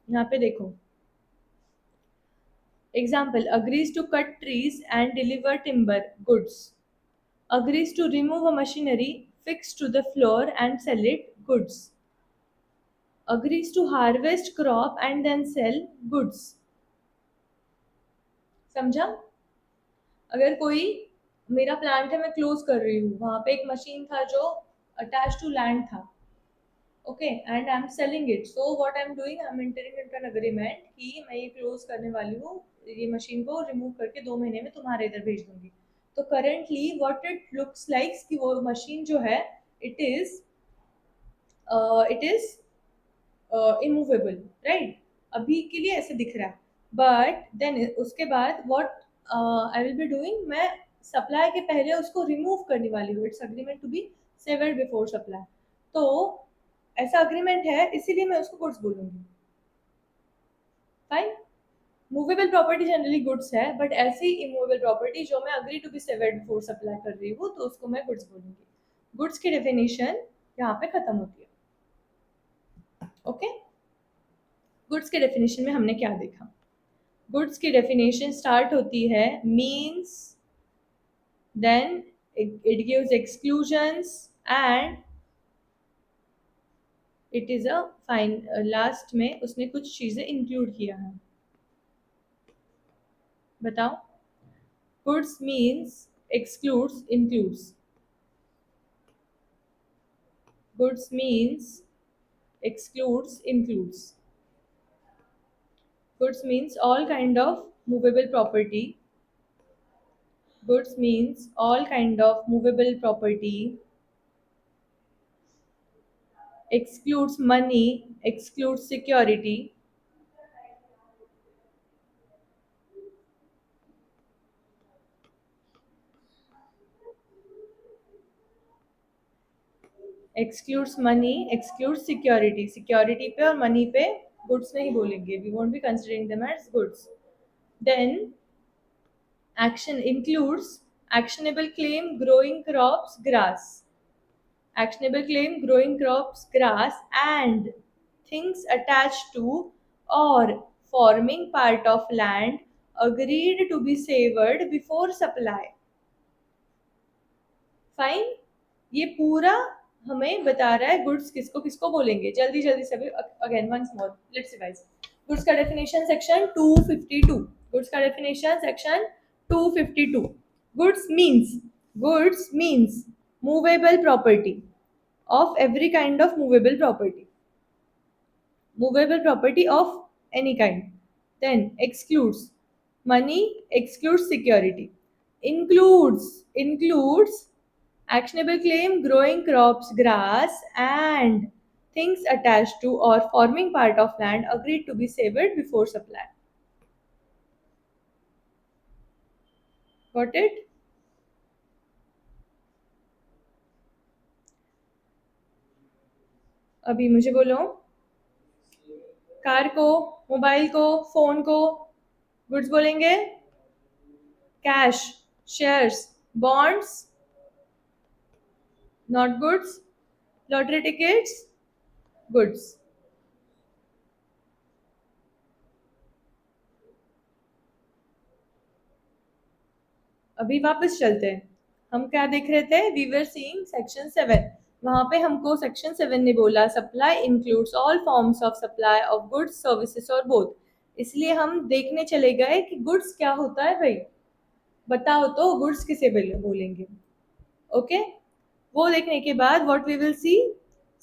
यहाँ पे देखो example, agrees to cut trees and deliver timber goods, agrees to remove a machinery fixed to the floor and sell it goods. Agrees to harvest crop and then sell goods. समझा? अगर कोई मेरा प्लांट है मैं क्लोज कर रही हूँ, वहां पे एक मशीन था जो अटैच टू लैंड था, okay, and I am selling it, so what I am doing, I am entering into an agreement कि मैं ये क्लोज करने वाली हूँ, ये मशीन को रिमूव करके 2 महीने में तुम्हारे इधर भेज दूंगी. तो currently what it looks like कि वो मशीन जो है it is it is immovable, right? अभी के लिए ऐसे दिख रहा है, बट देन उसके बाद what I will be doing, मैं सप्लाई के पहले उसको रिमूव करने वाली हूँ. It's agreement to be severed before supply. तो ऐसा अग्रीमेंट है, इसीलिए मैं उसको गुड्स बोलूंगी. Fine. Movable property generally goods है, बट ऐसी इमूवेबल प्रॉपर्टी जो मैं agree to be severed before supply कर रही हूँ तो उसको मैं गुड्स बोलूंगी. गुड्स की डेफिनेशन यहाँ पे खत्म होती है. ओके, गुड्स के डेफिनेशन में हमने क्या देखा? गुड्स की डेफिनेशन स्टार्ट होती है means, then it gives exclusions and it is a fine. Last में उसने कुछ चीजें इंक्लूड किया है. बताओ. Goods means excludes includes. Goods means excludes includes. Goods means all kind of movable property. Goods means all kind of movable property. Excludes money, excludes security. Excludes money, excludes security. Security पे और money पे goods नहीं बोलेंगे. We won't be considering them as goods. Then action includes actionable claim, growing crops, grass. Actionable claim, growing crops, grass, and things attached to or forming part of land agreed to be severed before supply. Fine. ये पूरा हमें बता रहा है गुड्स किसको किसको बोलेंगे. जल्दी जल्दी से again once more let's revise. Goods का डेफिनेशन सेक्शन 252. गुड्स का definition section 252. Goods means movable property of every kind of movable property. Movable property of any kind. Then excludes money, excludes security. Includes actionable claim, growing crops, grass, and things attached to or forming part of land agreed to be severed before supply. Got it? अभी मुझे बोलो. कार को, मोबाइल को, फोन को गुड्स बोलेंगे. Cash, shares, bonds not goods. Lottery tickets goods. अभी वापस चलते हैं. हम क्या देख रहे थे? We were seeing section 7. वहां पे हमको सेक्शन 7 ने बोला supply includes all forms of supply of goods services और बोथ. इसलिए हम देखने चले गए कि गुड्स क्या होता है. भाई बताओ तो गुड्स किसे बोलेंगे. ओके, वो देखने के बाद what we will see,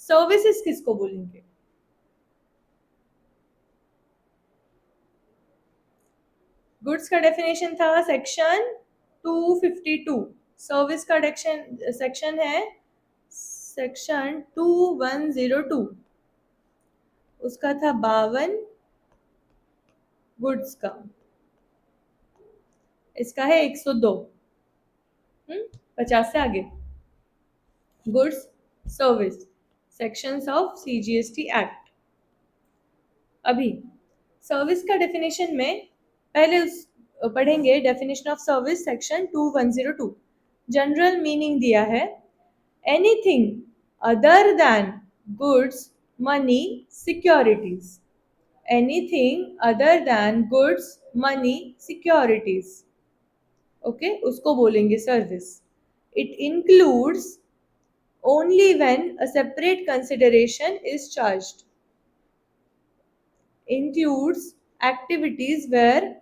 services किसको बोलेंगे. गुड्स का डेफिनेशन था सेक्शन 252. सर्विस का सेक्शन है सेक्शन 2102. उसका था 52. गुड्स का इसका है 102. 50 से आगे. Goods service sections of CGST act. अभी सर्विस का डेफिनेशन में पहले पढ़ेंगे. Definition of service section 2102. General meaning दिया है anything other than goods, money, securities. Anything other than goods, money, securities. Okay, उसको बोलेंगे service. It includes only when a separate consideration is charged. Includes activities where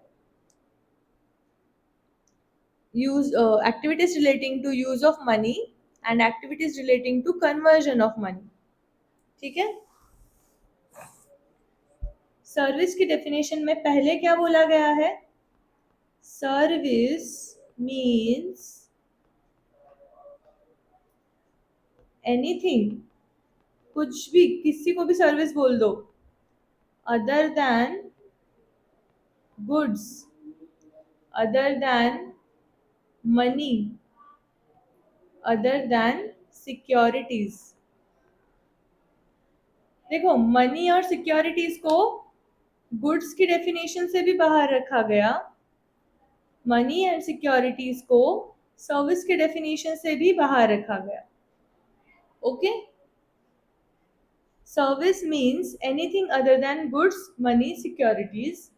activities relating to use of money and activities relating to conversion of money. ठीक है. सर्विस की डेफिनेशन में पहले क्या बोला गया है? सर्विस मीन्स एनीथिंग, कुछ भी, किसी को भी सर्विस बोल दो, other than goods, other than money, other than securities. देखो, मनी और सिक्योरिटीज को गुड्स की डेफिनेशन से भी बाहर रखा गया, मनी एंड सिक्योरिटीज को सर्विस के डेफिनेशन से भी बाहर रखा गया. Okay. Service means anything other than goods, money, securities.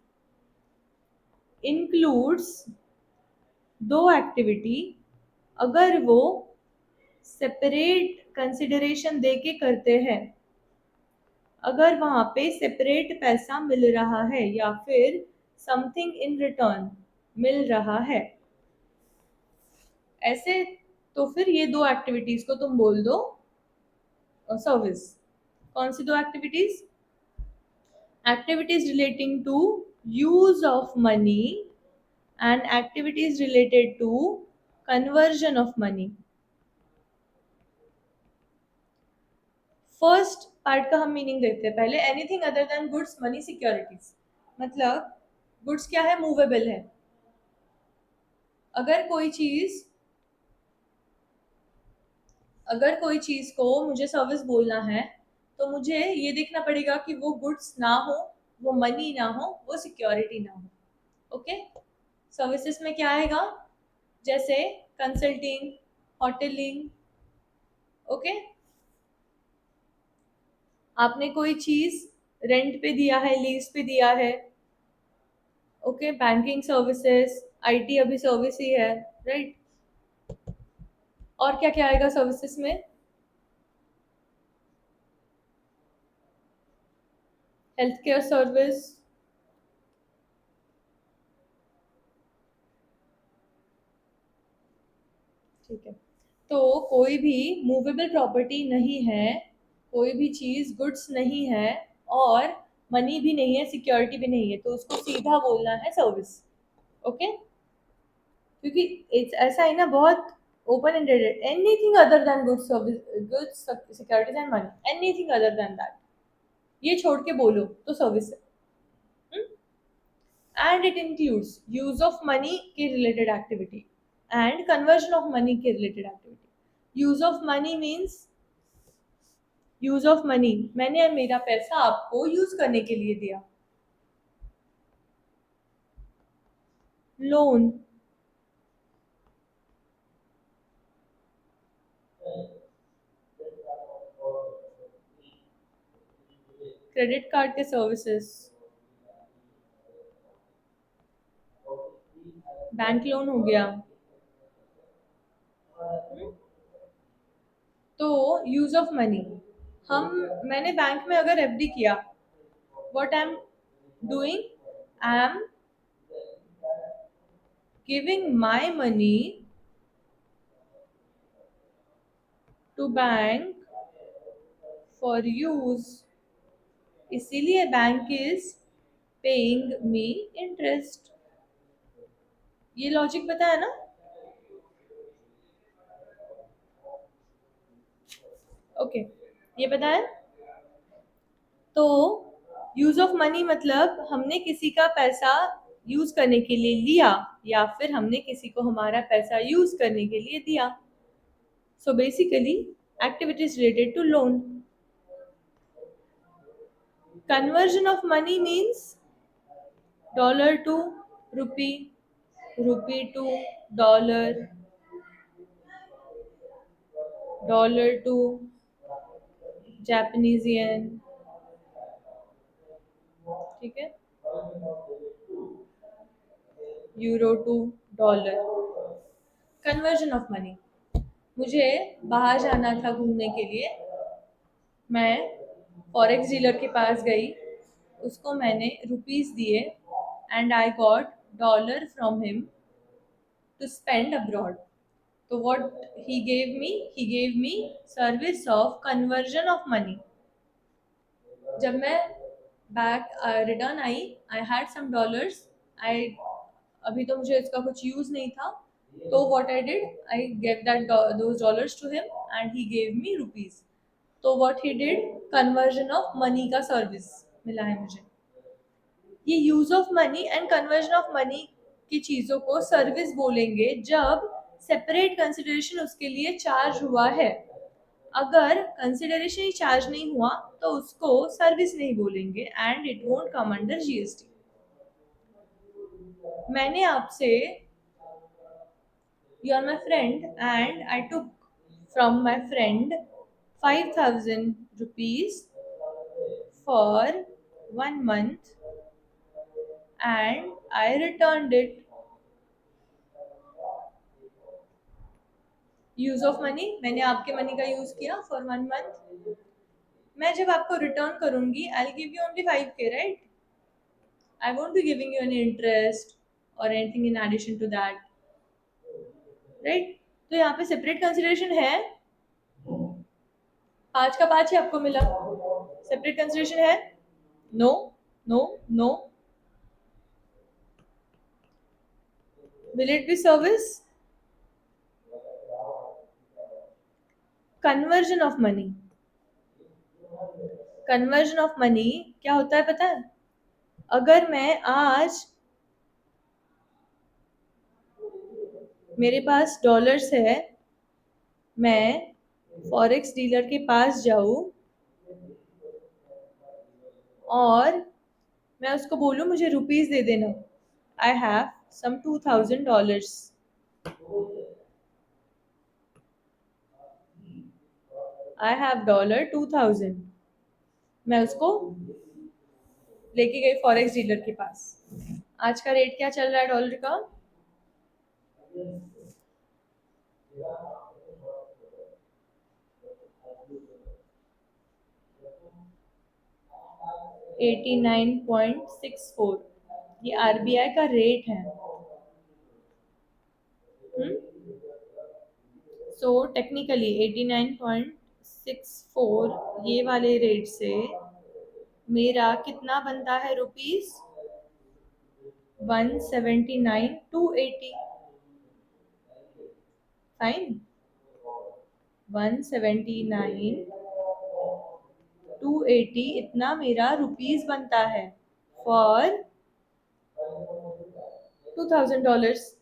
Includes दो एक्टिविटी अगर वो सेपरेट कंसिडरेशन दे के करते हैं, अगर वहां पे सेपरेट पैसा मिल रहा है या फिर समथिंग इन रिटर्न मिल रहा है, ऐसे तो फिर ये दो एक्टिविटीज को तुम बोल दो सर्विस. कौन सी दो activities? Activities relating to use of money and activities related to conversion of money. First part का हम मीनिंग देखते हैं पहले. Anything other than goods, money, securities. मतलब गुड्स क्या है? मूवेबल है. अगर कोई चीज को मुझे सर्विस बोलना है तो मुझे ये देखना पड़ेगा कि वो गुड्स ना हो, वो मनी ना हो, वो सिक्योरिटी ना हो. ओके. सर्विसेज में क्या आएगा? जैसे कंसल्टिंग, होटलिंग. ओके. आपने कोई चीज रेंट पे दिया है, लीज पे दिया है. ओके. बैंकिंग सर्विसेज, आईटी अभी सर्विस ही है, राइट. और क्या क्या आएगा सर्विसेज में? Health care service. ठीक है. तो कोई भी मूवेबल प्रॉपर्टी नहीं है, कोई भी चीज गुड्स नहीं है और मनी भी नहीं है, सिक्योरिटी भी नहीं है, तो उसको सीधा बोलना है सर्विस. ओके. क्योंकि ऐसा है ना, बहुत ओपन एंडेड है. Anything other than goods, service, goods, securities and money, anything other than that, ये छोड़ के बोलो तो सर्विस है. And it includes use of money के related activity and conversion of money के related activity. Use of money means, use of money, मैंने मेरा पैसा आपको यूज करने के लिए दिया. लोन, क्रेडिट कार्ड के सर्विसेज, बैंक लोन हो गया. तो यूज ऑफ मनी, हम मैंने बैंक में अगर एफडी किया, what I am doing? I am giving my money to bank for use, इसीलिए bank is paying me interest. ये लॉजिक बताया ना? ओके. ये बताया. तो यूज ऑफ मनी मतलब हमने किसी का पैसा यूज करने के लिए लिया या फिर हमने किसी को हमारा पैसा यूज करने के लिए दिया. So basically activities related to loan. Conversion of money means dollar to rupee, rupee to dollar, dollar to Japanese yen. ठीक है. Euro to dollar. Conversion of money. मुझे बाहर जाना था घूमने के लिए, मैं फॉरेक्स डीलर के पास गई, उसको मैंने रुपीस दिए and I got dollar from him to spend abroad. तो what he gave me service of conversion of money. जब मैं back return I, I had some dollars, I अभी तो मुझे इसका कुछ यूज नहीं था, तो what I did, I gave that those dollars to him and he gave me rupees. तो what he did, conversion of money का सर्विस मिला है मुझे। ये use of money and conversion of money की चीजों को सर्विस बोलेंगे जब सेपरेट कंसिडरेशन उसके लिए चार्ज हुआ है। अगर कंसिडरेशन ही चार्ज नहीं हुआ तो उसको सर्विस नहीं बोलेंगे and it won't come under GST. मैंने आपसे, you are my friend and I took from my friend 5,000 rupees for 1 month and I returned it। Use of money, मैंने आपके मनी का यूज किया फॉर 1 मंथ। मैं जब आपको रिटर्न करूंगी I give you only 5K, right? I won't be giving you any interest और anything in addition to that, right? तो यहाँ पे सेपरेट कंसिडरेशन है, 5 का 5 ही आपको मिला। सेपरेट कंसिडरेशन है? No, no, no. Will it be service? Conversion of money, conversion of money क्या होता है पता है? अगर मैं आज, मेरे पास डॉलर्स है, मैं फॉरेक्स डीलर के पास जाऊं और मैं उसको बोलूं मुझे रुपीस दे देना, I have some $2,000, I have $2,000। मैं उसको लेके गई फॉरेक्स डीलर के पास। आज का रेट क्या चल रहा है डॉलर का? $89.64, ये आरबीआई का रेट है। सो टेक्निकली 89.64 ये वाले रेट से मेरा कितना बनता है रुपीस? 179,280। फाइन, 179,280 इतना मेरा रुपीस बनता है फॉर $2,000।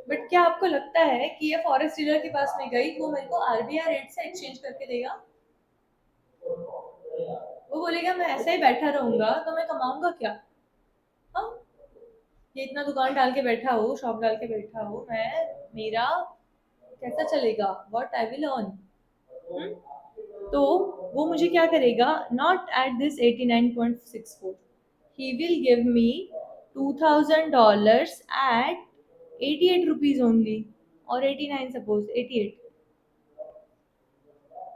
बट क्या आपको लगता है कि ये फॉरेस्ट डीलर के पास में गई, वो मेरे को आरबीआई रेट से एक्सचेंज करके देगा? वो बोलेगा मैं ऐसा ही बैठा रहूंगा तो मैं कमाऊंगा क्या? हाँ, ये इतना दुकान डाल के बैठा हो, शॉप डाल के बैठा हो, मैं, मेरा कैसा चलेगा? What I will earn? तो वो मुझे क्या करेगा? Not at this 89.64, he will give me $2,000 at 88 rupees only, or 89, suppose 88।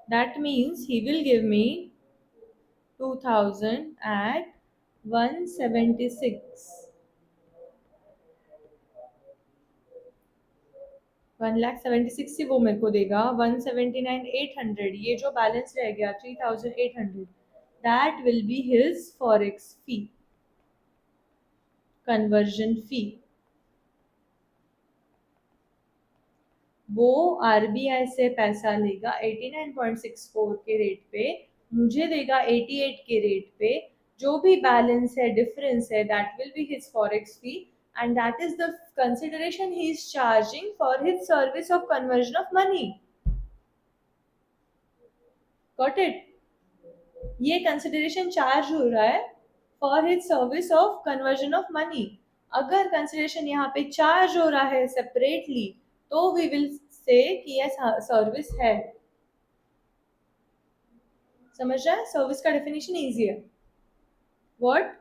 that means he will give me 2,000 at 176, 1,76,000 से वो मेरे को देगा 179,800। ये जो बैलेंस रह गया 3,800, that will be his forex fee, conversion fee. वो आरबीआई से पैसा लेगा 89.64 के रेट पे, मुझे देगा 88 के रेट पे। जो भी बैलेंस है, डिफरेंस है, that will be his forex fee and that is the consideration he is charging for his service of conversion of money. Got it? ये कंसिडरेशन चार्ज हो रहा है for his service of conversion of money. अगर कंसिडरेशन यहाँ पे चार्ज हो रहा है सेपरेटली तो वी विल से कि यह सर्विस है। समझ रहा है? सर्विस का डेफिनेशन इजी है। व्हाट?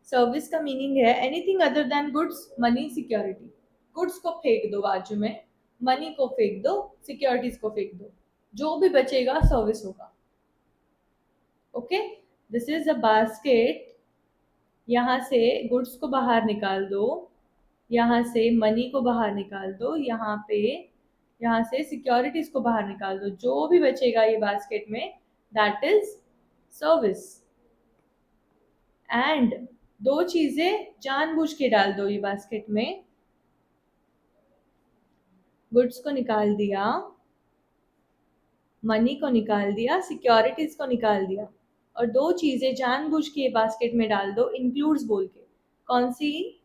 सर्विस का मीनिंग है anything other than goods, money, security. Goods को फेंक दो बाजू में, मनी को फेंक दो, सिक्योरिटीज को फेंक दो, जो भी बचेगा सर्विस होगा। Okay, this is a basket. यहाँ से गुड्स को बाहर निकाल दो, यहाँ से मनी को बाहर निकाल दो, यहाँ से सिक्योरिटीज को बाहर निकाल दो, जो भी बचेगा ये बास्केट में दैट इज सर्विस। एंड दो चीजें जानबूझ के डाल दो ये बास्केट में, गुड्स को निकाल दिया, मनी को निकाल दिया, सिक्योरिटीज को निकाल दिया, और दो चीजें जानबूझ के बास्केट में डाल दो इंक्लूड्स बोल के। कौन सी?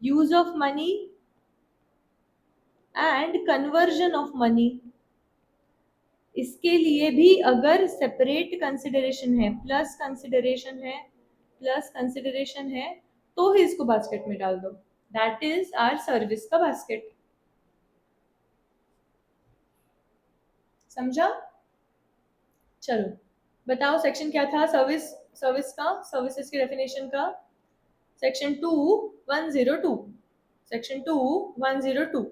Use of money and conversion of money. इसके लिए भी अगर सेपरेट कंसिडरेशन है, प्लस कंसिडरेशन है तो ही इसको बास्केट में डाल दो। दैट इज आर सर्विस का बास्केट। समझा? चलो बताओ सेक्शन क्या था सर्विस का, सर्विसेज की डेफिनेशन का। Section 2102, section 2102,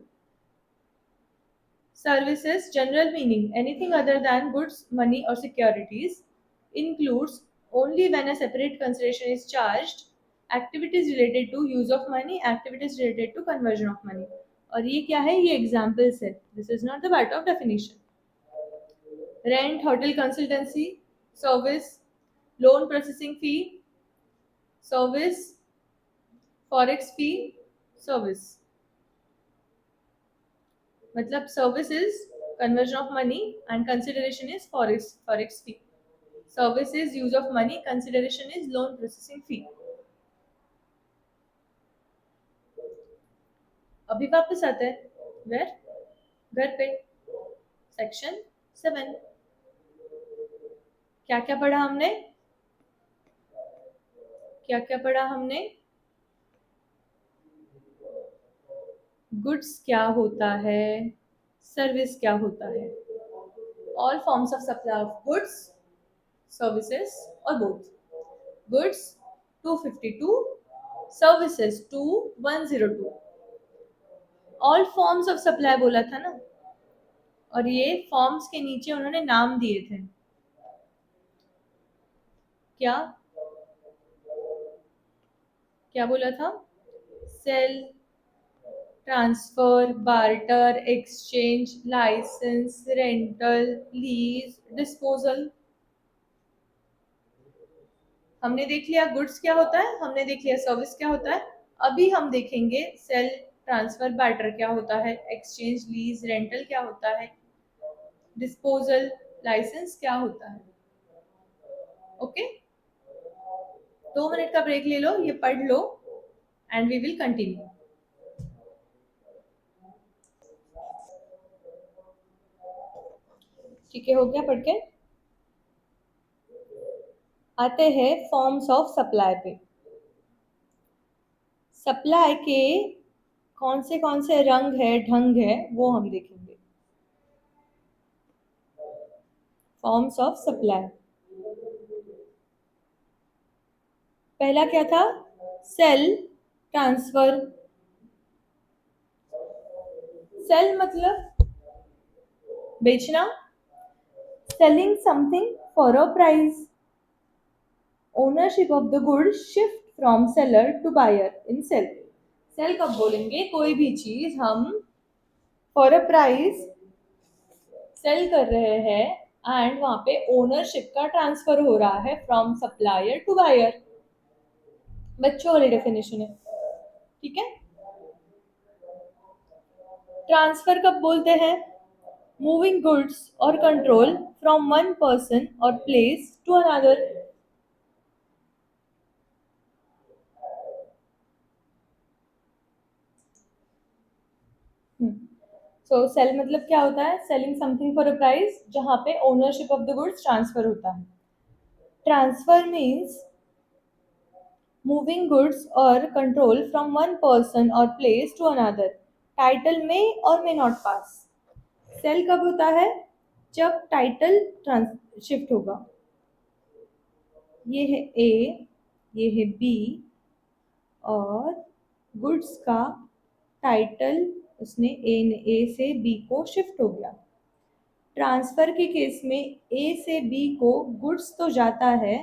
services general meaning anything other than goods, money or securities, includes only when a separate consideration is charged, activities related to use of money, activities related to conversion of money। और ये क्या है? ये एग्जाम्पल्स है, this is not the part of definition. Rent, hotel consultancy service, loan processing fee service, forex fee service. मतलब service is conversion of money and consideration is forex fee. Service is use of money, consideration is loan processing fee। अभी वापस आते हैं वेर, घर पे। सेक्शन 7 क्या क्या पढ़ा हमने? क्या क्या पढ़ा हमने? गुड्स क्या होता है, सर्विस क्या होता है, all forms of supply of goods, services और both. Goods 252, services 2102। All forms of supply बोला था ना, और ये फॉर्म्स के नीचे उन्होंने नाम दिए थे। क्या क्या बोला था? Sale, transfer, barter, exchange, licence, rental, lease, disposal. हमने देख लिया गुड्स क्या होता है, हमने देख लिया सर्विस क्या होता है। अभी हम देखेंगे सेल, ट्रांसफर, बार्टर क्या होता है, एक्सचेंज, लीज, रेंटल क्या होता है, डिस्पोजल, लाइसेंस क्या होता है। ओके, 2 मिनट का ब्रेक ले लो, ये पढ़ लो एंड वी विल कंटिन्यू। ठीक है, हो गया पढ़ के? आते हैं फॉर्म्स ऑफ सप्लाई पे। सप्लाई के कौन से रंग है, ढंग है, वो हम देखेंगे। फॉर्म्स ऑफ सप्लाई, पहला क्या था? Sale, transfer. सेल मतलब बेचना, selling something for a price. Ownership of the good shift from seller to buyer in sale. Sale कब बोलेंगे? कोई भी चीज हम फॉर अ प्राइस सेल कर रहे हैं एंड वहां पे ओनरशिप का ट्रांसफर हो रहा है फ्रॉम सप्लायर टू बायर। बच्चों वाली डेफिनेशन है, ठीक है। ट्रांसफर कब बोलते हैं? Moving goods or control from one person or place to another. So sale मतलब क्या होता है? Selling something for a price, जहां पे ownership of the goods transfer होता है। Transfer means moving goods or control from one person or place to another. Title में और मे नॉट पास। सेल कब होता है? जब टाइटल शिफ्ट होगा। ये है ए, ये है बी, और गुड्स का टाइटल उसने ए से बी को शिफ्ट हो गया। ट्रांसफर के केस में ए से बी को गुड्स तो जाता है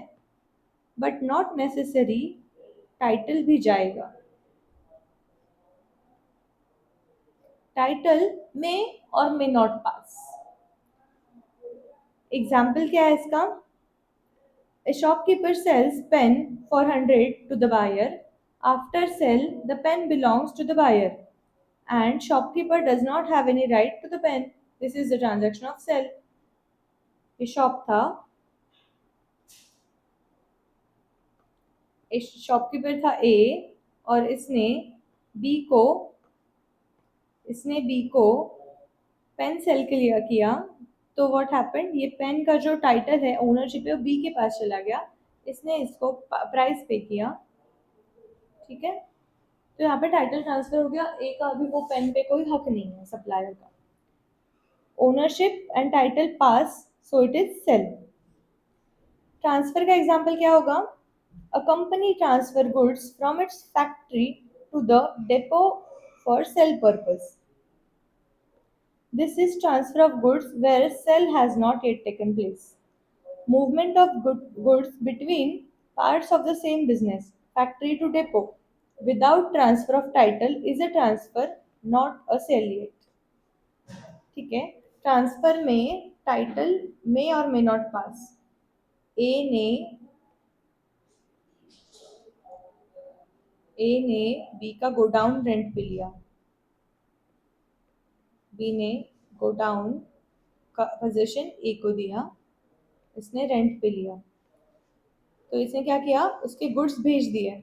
बट नॉट नेसेसरी टाइटल भी जाएगा। टाइटल में और मे नॉट पास। एग्जाम्पल क्या है इसका? A shopkeeper sells pen for 100 to the buyer. After sell, the pen belongs to the buyer, and shopkeeper does not have any right to the pen. This is the transaction of sell. ये शॉप था, इस शॉपकीपर था ए, और बी को बी को पेन सेल के लिए किया। तो व्हाट हैपेंड, ये पेन का जो टाइटल है, ओनरशिप है, वो बी के पास चला गया। इसने इसको प्राइस पे किया, ठीक है। तो यहाँ पे टाइटल ट्रांसफर हो गया। ए का अभी वो पेन पे कोई हक नहीं है सप्लायर का। Ownership and title pass, so it is sale. ट्रांसफर का एग्जांपल क्या होगा? A company transfer goods from its factory to the depot for sale purpose. This is transfer of goods where sale has not yet taken place. Movement of goods between parts of the same business, factory to depot, without transfer of title is a transfer, not a sale yet. ठीक है। ट्रांसफर में टाइटल मे और मे नॉट पास। ए ने बी का गोडाउन रेंट पे लिया, बी ने गोडाउन का पोजीशन ए को दिया, इसने रेंट पे लिया। तो इसने क्या किया, उसके गुड्स भेज दिए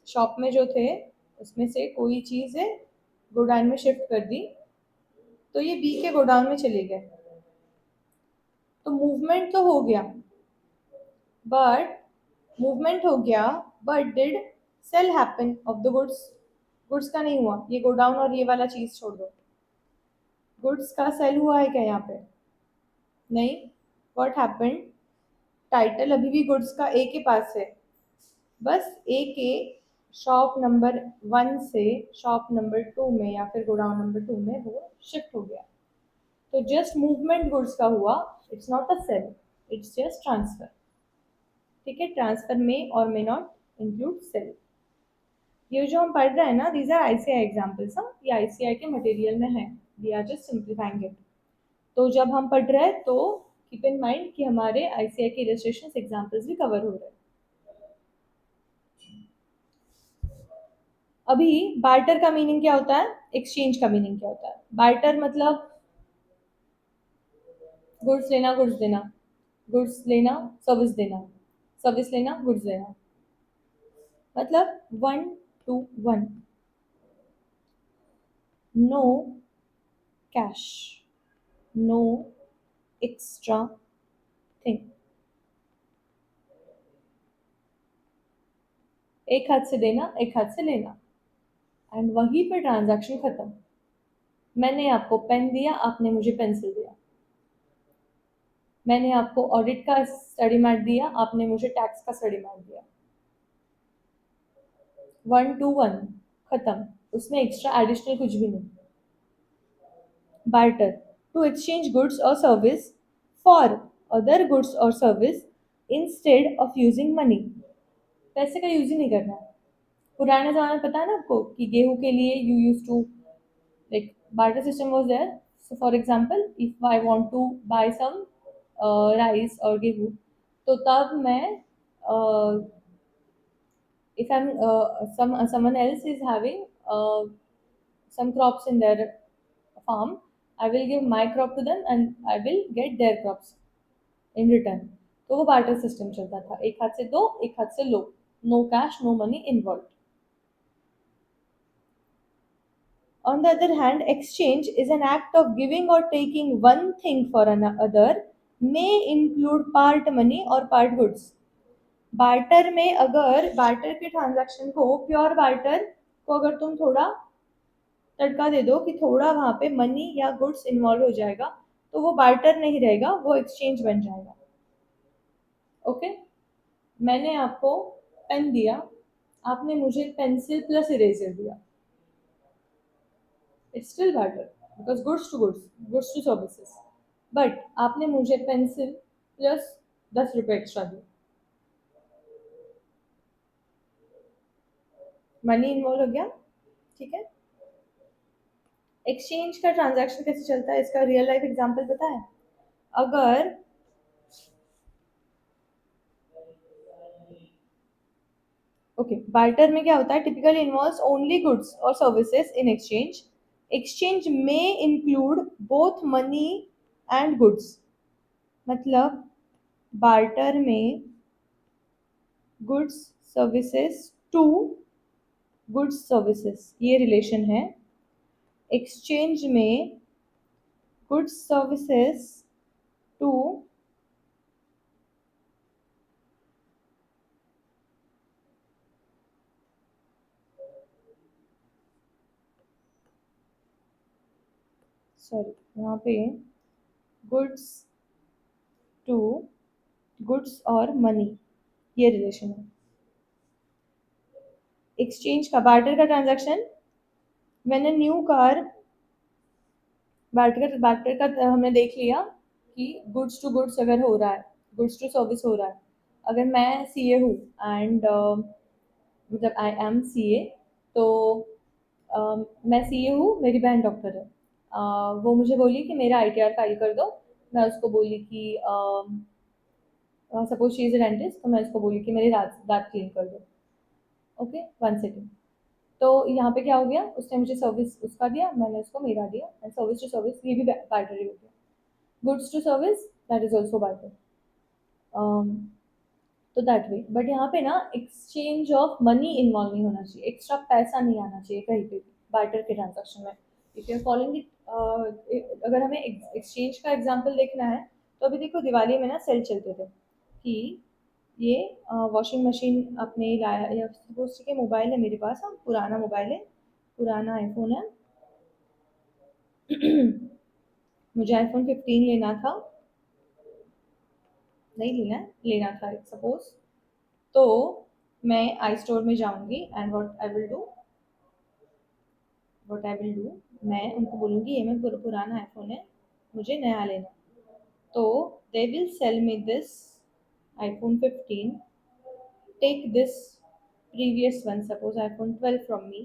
शॉप में जो थे, उसमें से कोई चीज़ है गोडाउन में शिफ्ट कर दी, तो ये बी के गोडाउन में चले गए। तो मूवमेंट तो हो गया, but did sale happen of the goods? Goods का नहीं हुआ। ये गोडाउन और ये वाला चीज छोड़ दो, गुड्स का सेल हुआ है क्या यहाँ पे? नहीं। व्हाट हैपेंड, टाइटल अभी भी गुड्स का ए के पास है, बस ए के शॉप नंबर 1 से शॉप नंबर 2 में या फिर गोडाउन नंबर 2 में वो शिफ्ट हो गया। तो जस्ट मूवमेंट गुड्स का हुआ, it's not a sale, it's just transfer. ठीक है। ट्रांसफर में और मे नॉट इंक्लूड सेल। ये जो हम पढ़ रहे हैं ना, दीज आर आईसीआई एग्जाम्पल्स। ये आईसीआई के मटेरियल में है, we are just simplifying it. तो जब हम पढ़ रहे हैं तो कीप इन माइंड कि हमारे आईसीआई के इलस्ट्रेशन एग्जाम्पल्स भी कवर हो रहे हैं। अभी बार्टर का मीनिंग क्या होता है, एक्सचेंज का मीनिंग क्या होता है? बार्टर मतलब गुड्स लेना, गुड्स देना, गुड्स लेना, सर्विस देना, सर्विस लेना, गुड्स देना, मतलब 1 to 1। No cash, no extra thing. एक हाथ से देना, एक हाथ से लेना, एंड वहीं पे ट्रांजैक्शन खत्म। मैंने आपको पेन दिया, आपने मुझे पेंसिल दिया। मैंने आपको ऑडिट का स्टडी मैट दिया, आपने मुझे टैक्स का स्टडी मैट दिया। 1 to 1 खत्म, उसमें एक्स्ट्रा एडिशनल कुछ भी नहीं। बार्टर, टू एक्सचेंज गुड्स और सर्विस फॉर अदर गुड्स और service instead of using money. पैसे का यूज ही नहीं करना है। पुराने जमाने में पता है ना आपको कि गेहूं के लिए you use to, like barter system was there. So for example, if I want to buy some rice or गेहूं, तो तब मैं if I'm someone else is having some crops in their farm, I will give my crop to them and I will get their crops in return. तो वो बार्टर सिस्टम चलता था, एक हाथ से दो, एक हाथ से लो, no cash, no money involve. On the other hand, exchange is an act of giving or taking one thing for another, may include part money or part goods. Barter में अगर बार्टर के ट्रांजैक्शन को, प्योर बार्टर को अगर तुम थोड़ा तड़का दे दो कि थोड़ा वहां पे मनी या गुड्स इन्वॉल्व हो जाएगा, तो वो बार्टर नहीं रहेगा, वो एक्सचेंज बन जाएगा। ओके। मैंने आपको पेन दिया, आपने मुझे पेंसिल प्लस इरेजर दिया। It's still barter because goods to services. But आपने मुझे पेंसिल प्लस 10 रुपए एक्स्ट्रा दिए, मनी इन्वॉल्व हो गया। ठीक है। एक्सचेंज का ट्रांजैक्शन कैसे चलता है, इसका रियल लाइफ एग्जांपल पता है? अगर ओके, बार्टर में क्या होता है, टिपिकली इन्वॉल्व्स ओनली गुड्स और सर्विसेज इन एक्सचेंज। एक्सचेंज में include both money and goods. मतलब बार्टर में goods services to goods services ये रिलेशन है। एक्सचेंज में गुड्स सर्विसेज टू सॉरी यहाँ पे गुड्स टू गुड्स और मनी ये रिलेशन है। एक्सचेंज का बार्टर का transaction, when a new car, barter का हमने देख लिया कि गुड्स टू गुड्स अगर हो रहा है, गुड्स टू सर्विस हो रहा है। अगर मैं सीए हूँ एंड मतलब आई एम सीए, तो मैं सीए हूँ, मेरी बहन डॉक्टर है। वो मुझे बोली कि मेरा आईटीआर फाइल कर दो। मैं उसको बोली कि suppose she is a dentist, तो मैं उसको बोली कि मेरे दांत दांत क्लीन कर दो। Okay, 1 second. तो यहाँ पे क्या हो गया, उसने मुझे सर्विस उसका दिया, मैंने उसको मेरा दिया, एंड सर्विस टू सर्विस ये भी बार्टर ही हो गया। Goods to service that is also barter. तो दैट वे, बट यहाँ पे ना एक्सचेंज ऑफ मनी इन्वॉल्व नहीं होना चाहिए, एक्स्ट्रा पैसा नहीं आना चाहिए कहीं पे भी बार्टर के ट्रांजेक्शन में। If you are following it, अगर हमें एक्सचेंज का एग्जांपल देखना है, तो अभी देखो दिवाली में ना सेल चलते थे कि ये वॉशिंग मशीन आपने लाया, या सपोज ठीक है मोबाइल है मेरे पास, हाँ पुराना मोबाइल है, पुराना आईफोन है। मुझे आईफोन 15 लेना था, नहीं लेना है, लेना था सपोज। तो मैं आई स्टोर में जाऊंगी and what I will do, मैं उनको बोलूंगी ये मैं पुराना आईफोन है, मुझे नया लेना। तो they will sell me this iPhone 15, take this previous one suppose iPhone 12 from me,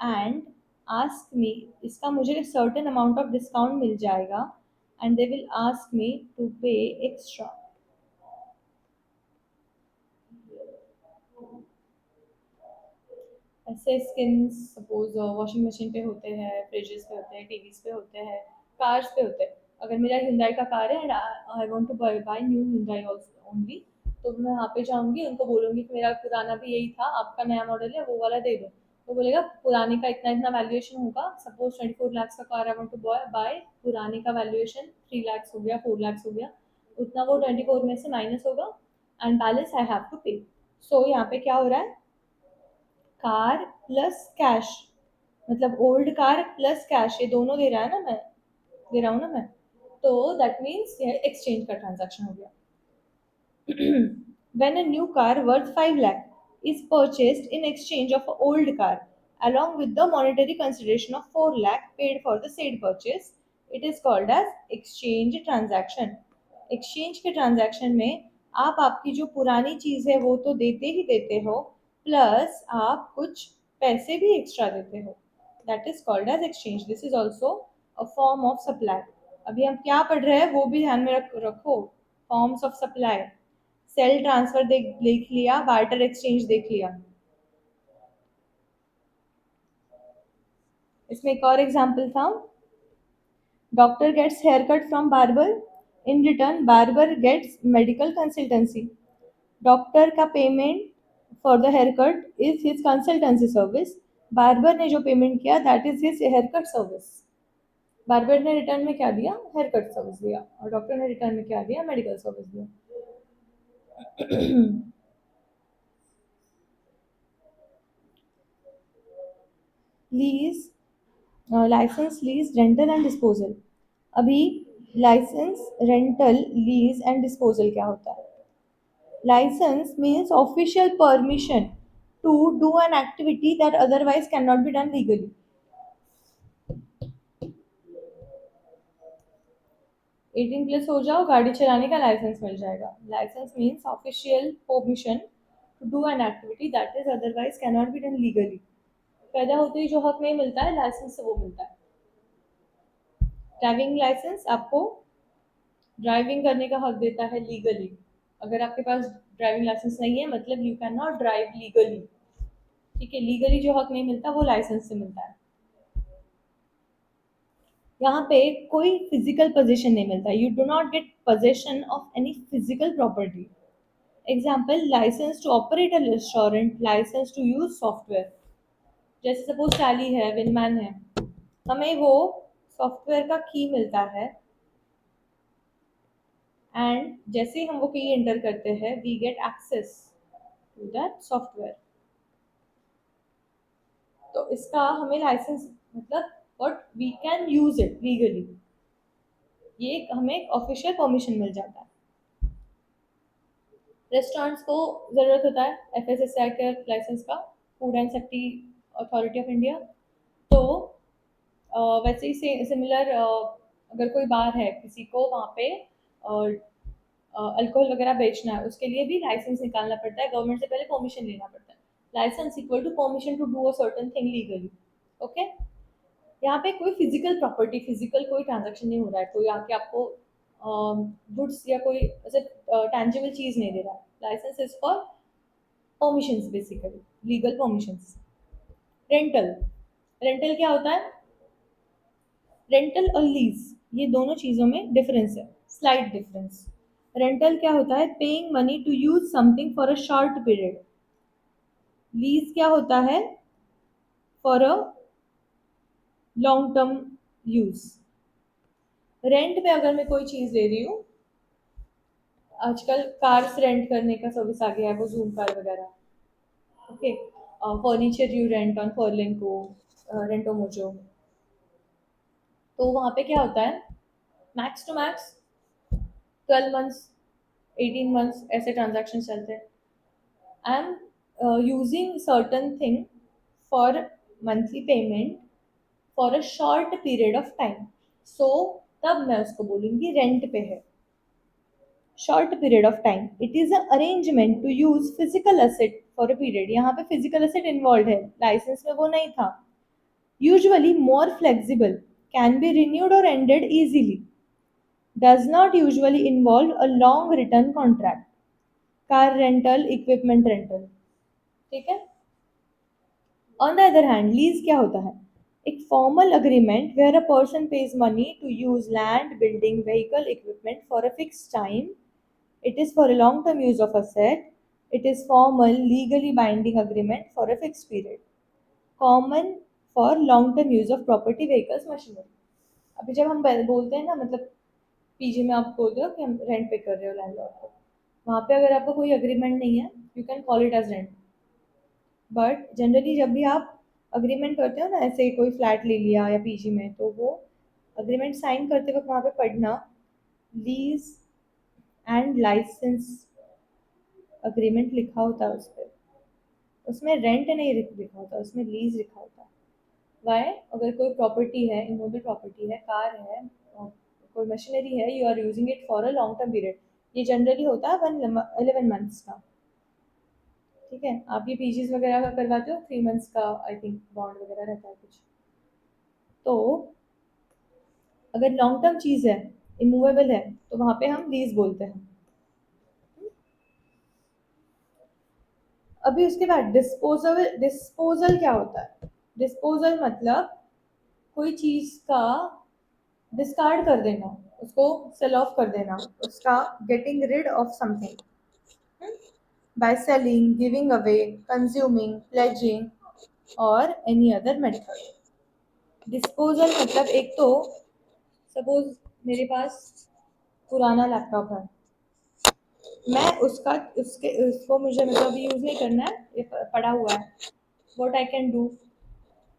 and ask me, इसका मुझे सर्टेन अमाउंट ऑफ डिस्काउंट मिल जाएगा, and they will ask me to pay extra. ऐसे स्किन्स सपोज वॉशिंग मशीन पे होते हैं, फ्रिजेस पे होते हैं, टीवीज पे होते हैं, कार्स पे होते हैं। अगर मेरा हिंदाई का कार है and I want to buy new Hyundai only, तो मैं वहाँ पे जाऊंगी, उनको बोलूंगी कि मेरा पुराना भी यही था, आपका नया मॉडल है वो वाला दे दो। तो बोलेगा पुराने का इतना इतना वैल्यूएशन होगा, सपोज 24 लाख का car I want to buy, पुराने का वैल्यूएशन 3 लाख हो गया, 4 लाख हो गया, उतना वो 24 में से माइनस होगा, and balance I have to pay. So यहाँ पे क्या हो रहा है, कार प्लस कैश, मतलब ओल्ड कार प्लस कैश, ये दोनों दे रहा है ना, मैं दे रहा हूँ ना मैं। तो दैट मीन्स ये एक्सचेंज का ट्रांजैक्शन हो गया। when a new car worth 5 lakh is purchased in exchange of an old car along with the monetary consideration of 4 lakh paid for the said purchase, it is called as exchange transaction। Exchange के ट्रांजैक्शन में आप आपकी जो पुरानी चीज है वो तो देते ही देते हो, प्लस आप कुछ पैसे भी एक्स्ट्रा देते हो, that is called as exchange. This is also a form of supply. अभी हम क्या पढ़ रहे हैं वो भी ध्यान में रखो, forms of supply. Sale transfer देख लिया, बार्टर एक्सचेंज देख लिया। इसमें एक और एग्जांपल था, doctor gets hair cut from barber, in return barber gets medical consultancy. Doctor का payment for the hair cut is his consultancy service, barber ने जो पेमेंट किया that is his hair cut service. Barber ने रिटर्न में क्या दिया, हेयर कट सर्विस दिया, और डॉक्टर ने रिटर्न में क्या दिया, मेडिकल सर्विस दिया। Lease, license, lease, rental and disposal. अभी license, rental, lease and disposal क्या होता है? License means official permission to do an activity that otherwise can not be done legally. 18+ हो जाओ, गाड़ी चलाने का लाइसेंस मिल जाएगा। License means official permission to do an activity that is otherwise can not be done legally. पैदा होते ही जो हक नहीं मिलता है, लाइसेंस से वो मिलता है। ड्राइविंग लाइसेंस आपको ड्राइविंग करने का हक देता है लीगली। अगर आपके पास ड्राइविंग लाइसेंस नहीं है, मतलब you can not drive legally. ठीक है, लीगली जो हक नहीं मिलता वो लाइसेंस से मिलता है। यहाँ पे कोई फिजिकल पोजीशन नहीं मिलता, you do not get position of any physical property. Example, licence to operate a restaurant, licence to use software. जैसे सपोज टैली है, विनमैन है, हमें वो सॉफ्टवेयर का की मिलता है, एंड जैसे ही हम वो की एंटर करते हैं, we get access to that software. तो इसका हमें लाइसेंस, मतलब what we can use it legally, ये हमें ऑफिशियल परमिशन मिल जाता है। रेस्टोरेंट्स को ज़रूरत होता है एफएसएसआई के लाइसेंस का, food and safety authority of India. तो वैसे ही सिमिलर, अगर कोई बार है, किसी को वहाँ पे अल्कोहल वगैरह बेचना है, उसके लिए भी लाइसेंस निकालना पड़ता है, गवर्नमेंट से पहले परमिशन लेना पड़ता है। Licence equal to permission to do a certain thing legally. Okay, यहाँ पे कोई फिजिकल प्रॉपर्टी, फिजिकल कोई ट्रांजैक्शन नहीं हो रहा है, कोई आके आपको गुड्स या कोई ऐसे टैंजिबल चीज नहीं दे रहा है। Licence is for permissions, basically legal permissions. Rental, rental क्या होता है? रेंटल और लीज, ये दोनों चीजों में डिफरेंस है, स्लाइट डिफरेंस। रेंटल क्या होता है? Paying money to use something for a short period. Lease क्या होता है? For a long term use. Rent पे अगर मैं कोई चीज ले रही हूँ, आजकल कार्स रेंट करने का सर्विस आ गया है, वो जूम कार वगैरह। Okay, furniture you rent on Furlenco, Rentomojo. तो वहाँ पे क्या होता है, max to max 12 months, 18 months ऐसे ट्रांजेक्शन चलते हैं। I am using certain thing for monthly payment for a short period of time, so तब मैं उसको बोलूंगी रेंट पे है। Short period of time, it is a arrangement to use physical asset for a period. यहाँ पे फिजिकल एसेट इन्वॉल्व है, लाइसेंस में वो नहीं था। Usually more flexible, can be renewed और ended easily, does not usually involve a long return contract। Car rental, equipment rental, ठीक है। On the other hand, lease क्या होता है? एक formal agreement where a person pays money to use land, building, vehicle, equipment for a fix time. It is for a long-term use of asset. It is formal, legally binding agreement for a fixed period. Common for long-term use of property, vehicles, machinery। अभी जब हम बोलते हैं ना, मतलब पीजी में आप बोलते हो कि हम रेंट पे कर रहे हो लैंडलॉर्ड को, वहाँ पे अगर आपका कोई अग्रीमेंट नहीं है, you can call it as rent. But generally जब भी आप अग्रीमेंट करते हो ना, ऐसे कोई फ्लैट ले लिया या पीजी में, तो वो अग्रीमेंट साइन करते वक्त वहाँ पे पढ़ना लीज एंड लाइसेंस अग्रीमेंट लिखा होता है उस पर। उसमें रेंट नहीं लिखा होता, उसमें लीज लिखा होता है। वाई? अगर कोई प्रॉपर्टी है, इमोबल प्रॉपर्टी है, कार है, कोई मशीनरी है, you are using it for a long term period, ये जनरली होता है 11 मंथ्स का। ठीक है, आप ये पीजीज वगैरह का करवाते हो, 3 मंथ्स का आई थिंक बॉन्ड वगैरह रहता है कुछ। तो अगर लॉन्ग टर्म चीज है, इमूवेबल है, तो वहां पे हम लीज बोलते हैं। अभी उसके बाद डिस्पोजल, डिस्पोजल क्या होता है? डिस्पोजल मतलब कोई चीज का डिस्कार्ड कर देना, उसको सेल ऑफ कर देना, उसका getting rid of something by selling, giving away, consuming, pledging or any other method. Disposal मतलब, एक तो सपोज मेरे पास पुराना लैपटॉप है, मैं उसका उसके उसको मुझे मतलब अभी यूज़ नहीं करना है, ये पड़ा हुआ है। व्हाट आई कैन डू,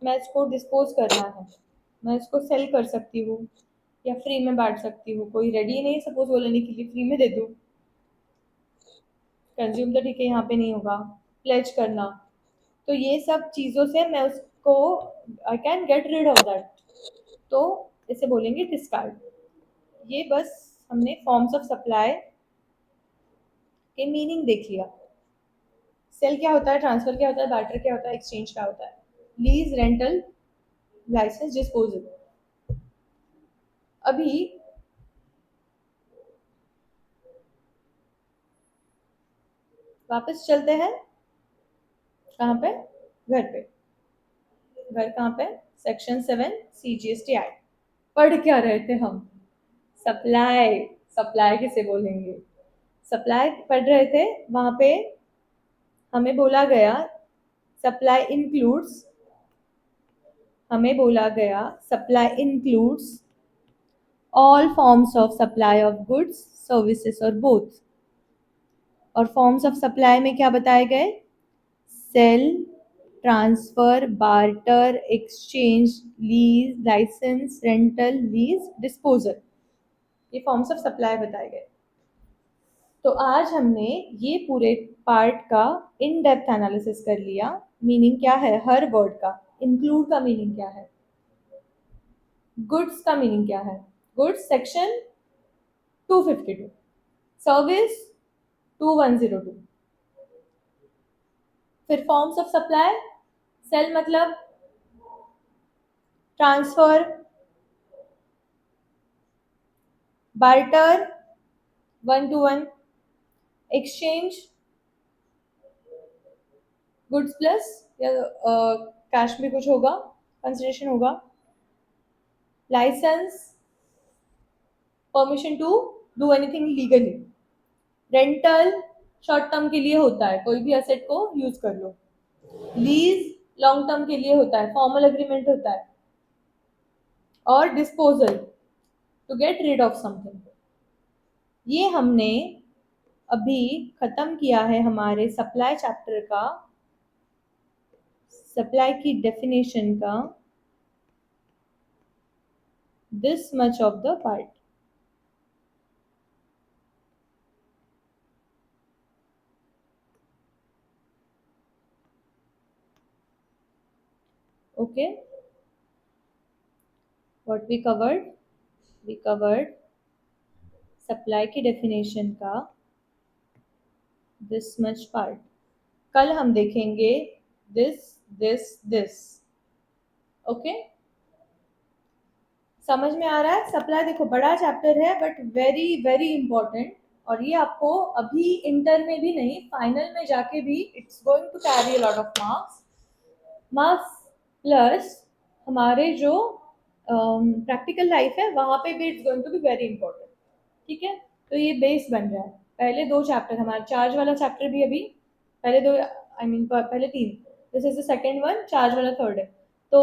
मैं इसको डिस्पोज करना है, मैं इसको सेल कर सकती हूँ या फ्री में बांट सकती हूँ। कोई रेडी नहीं सपोज वो लेने के लिए, फ्री में दे दूँ। कंज्यूम तो ठीक है, यहाँ पे नहीं होगा। प्लेज करना, तो ये सब चीज़ों से मैं उसको, I can get rid of that, तो इसे बोलेंगे डिस्कार्ड। ये बस हमने फॉर्म्स ऑफ सप्लाई के मीनिंग देख लिया। सेल क्या होता है, ट्रांसफर क्या होता है, बार्टर क्या होता है, एक्सचेंज क्या होता है, लीज, रेंटल, लाइसेंस, डिस्पोजल। अभी वापस चलते हैं कहाँ पे, घर पे। घर कहाँ पे, सेक्शन 7 CGST एक्ट। पढ़ क्या रहे थे हम, सप्लाई। सप्लाई किसे बोलेंगे, सप्लाई पढ़ रहे थे। वहां पे हमें बोला गया सप्लाई इंक्लूड्स, हमें बोला गया supply includes all forms of supply of goods, services और बोथ। और फॉर्म्स ऑफ सप्लाई में क्या बताए गए, sale, transfer, barter, exchange, lease, licence, rental, lease, disposal. ये फॉर्म्स ऑफ सप्लाई बताए गए। तो आज हमने ये पूरे पार्ट का इन डेप्थ एनालिसिस कर लिया। मीनिंग क्या है हर वर्ड का, इंक्लूड का मीनिंग क्या है, गुड्स का मीनिंग क्या है, गुड्स सेक्शन 252, सर्विस 2102। फिर फॉर्म्स ऑफ सप्लाई, सेल मतलब transfer, barter 1 to 1, exchange goods plus या कैश में कुछ होगा, कंसिडरेशन होगा, licence permission to do anything legally, rental short term के लिए होता है, कोई भी एसेट को यूज कर लो, लीज लॉन्ग टर्म के लिए होता है, फॉर्मल एग्रीमेंट होता है, और disposal to get rid of something. ये हमने अभी खत्म किया है हमारे सप्लाई चैप्टर का, सप्लाई की डेफिनेशन का this much of the part. Okay, what we covered, we covered supply की डेफिनेशन का दिस मच पार्ट। कल हम देखेंगे दिस दिस दिस। ओके, समझ में आ रहा है। सप्लाई देखो बड़ा चैप्टर है बट वेरी वेरी इंपॉर्टेंट, और ये आपको अभी इंटर में भी नहीं, फाइनल में जाके भी it's going to carry a lot of marks. Marks plus हमारे जो प्रैक्टिकल लाइफ है वहां पे भी it's going to be very important. ठीक है, तो ये बेस बन रहा है। पहले 2 चैप्टर हमारा, चार्ज वाला चैप्टर भी अभी, पहले 2 आई मीन पहले 3, this is the second one, charge वाला थर्ड है। तो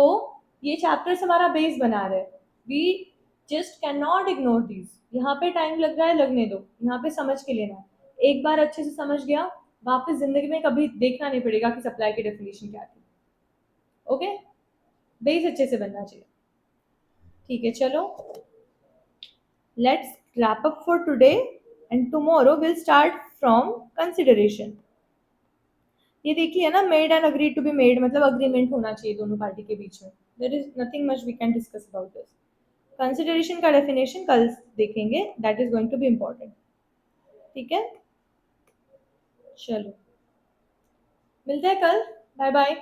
ये चैप्टर्स हमारा बेस बना रहे हैं। We just can not ignore these. यहाँ पे टाइम लग रहा है, लगने दो, यहाँ पे समझ के लेना है। एक बार अच्छे से समझ गया, वापस जिंदगी में कभी देखना नहीं पड़ेगा कि सप्लाई की डेफिनेशन क्या थी। ओके, बेस अच्छे से बनना चाहिए। ठीक है, चलो let's wrap up for today and tomorrow we'll start from consideration। ये देखिए ना, made and agree to be made मतलब अग्रीमेंट होना चाहिए दोनों पार्टी के बीच में। There is nothing much we can discuss about this. Consideration का डेफिनेशन कल देखेंगे, that is going to be important. ठीक है, चलो मिलते हैं कल, बाय बाय।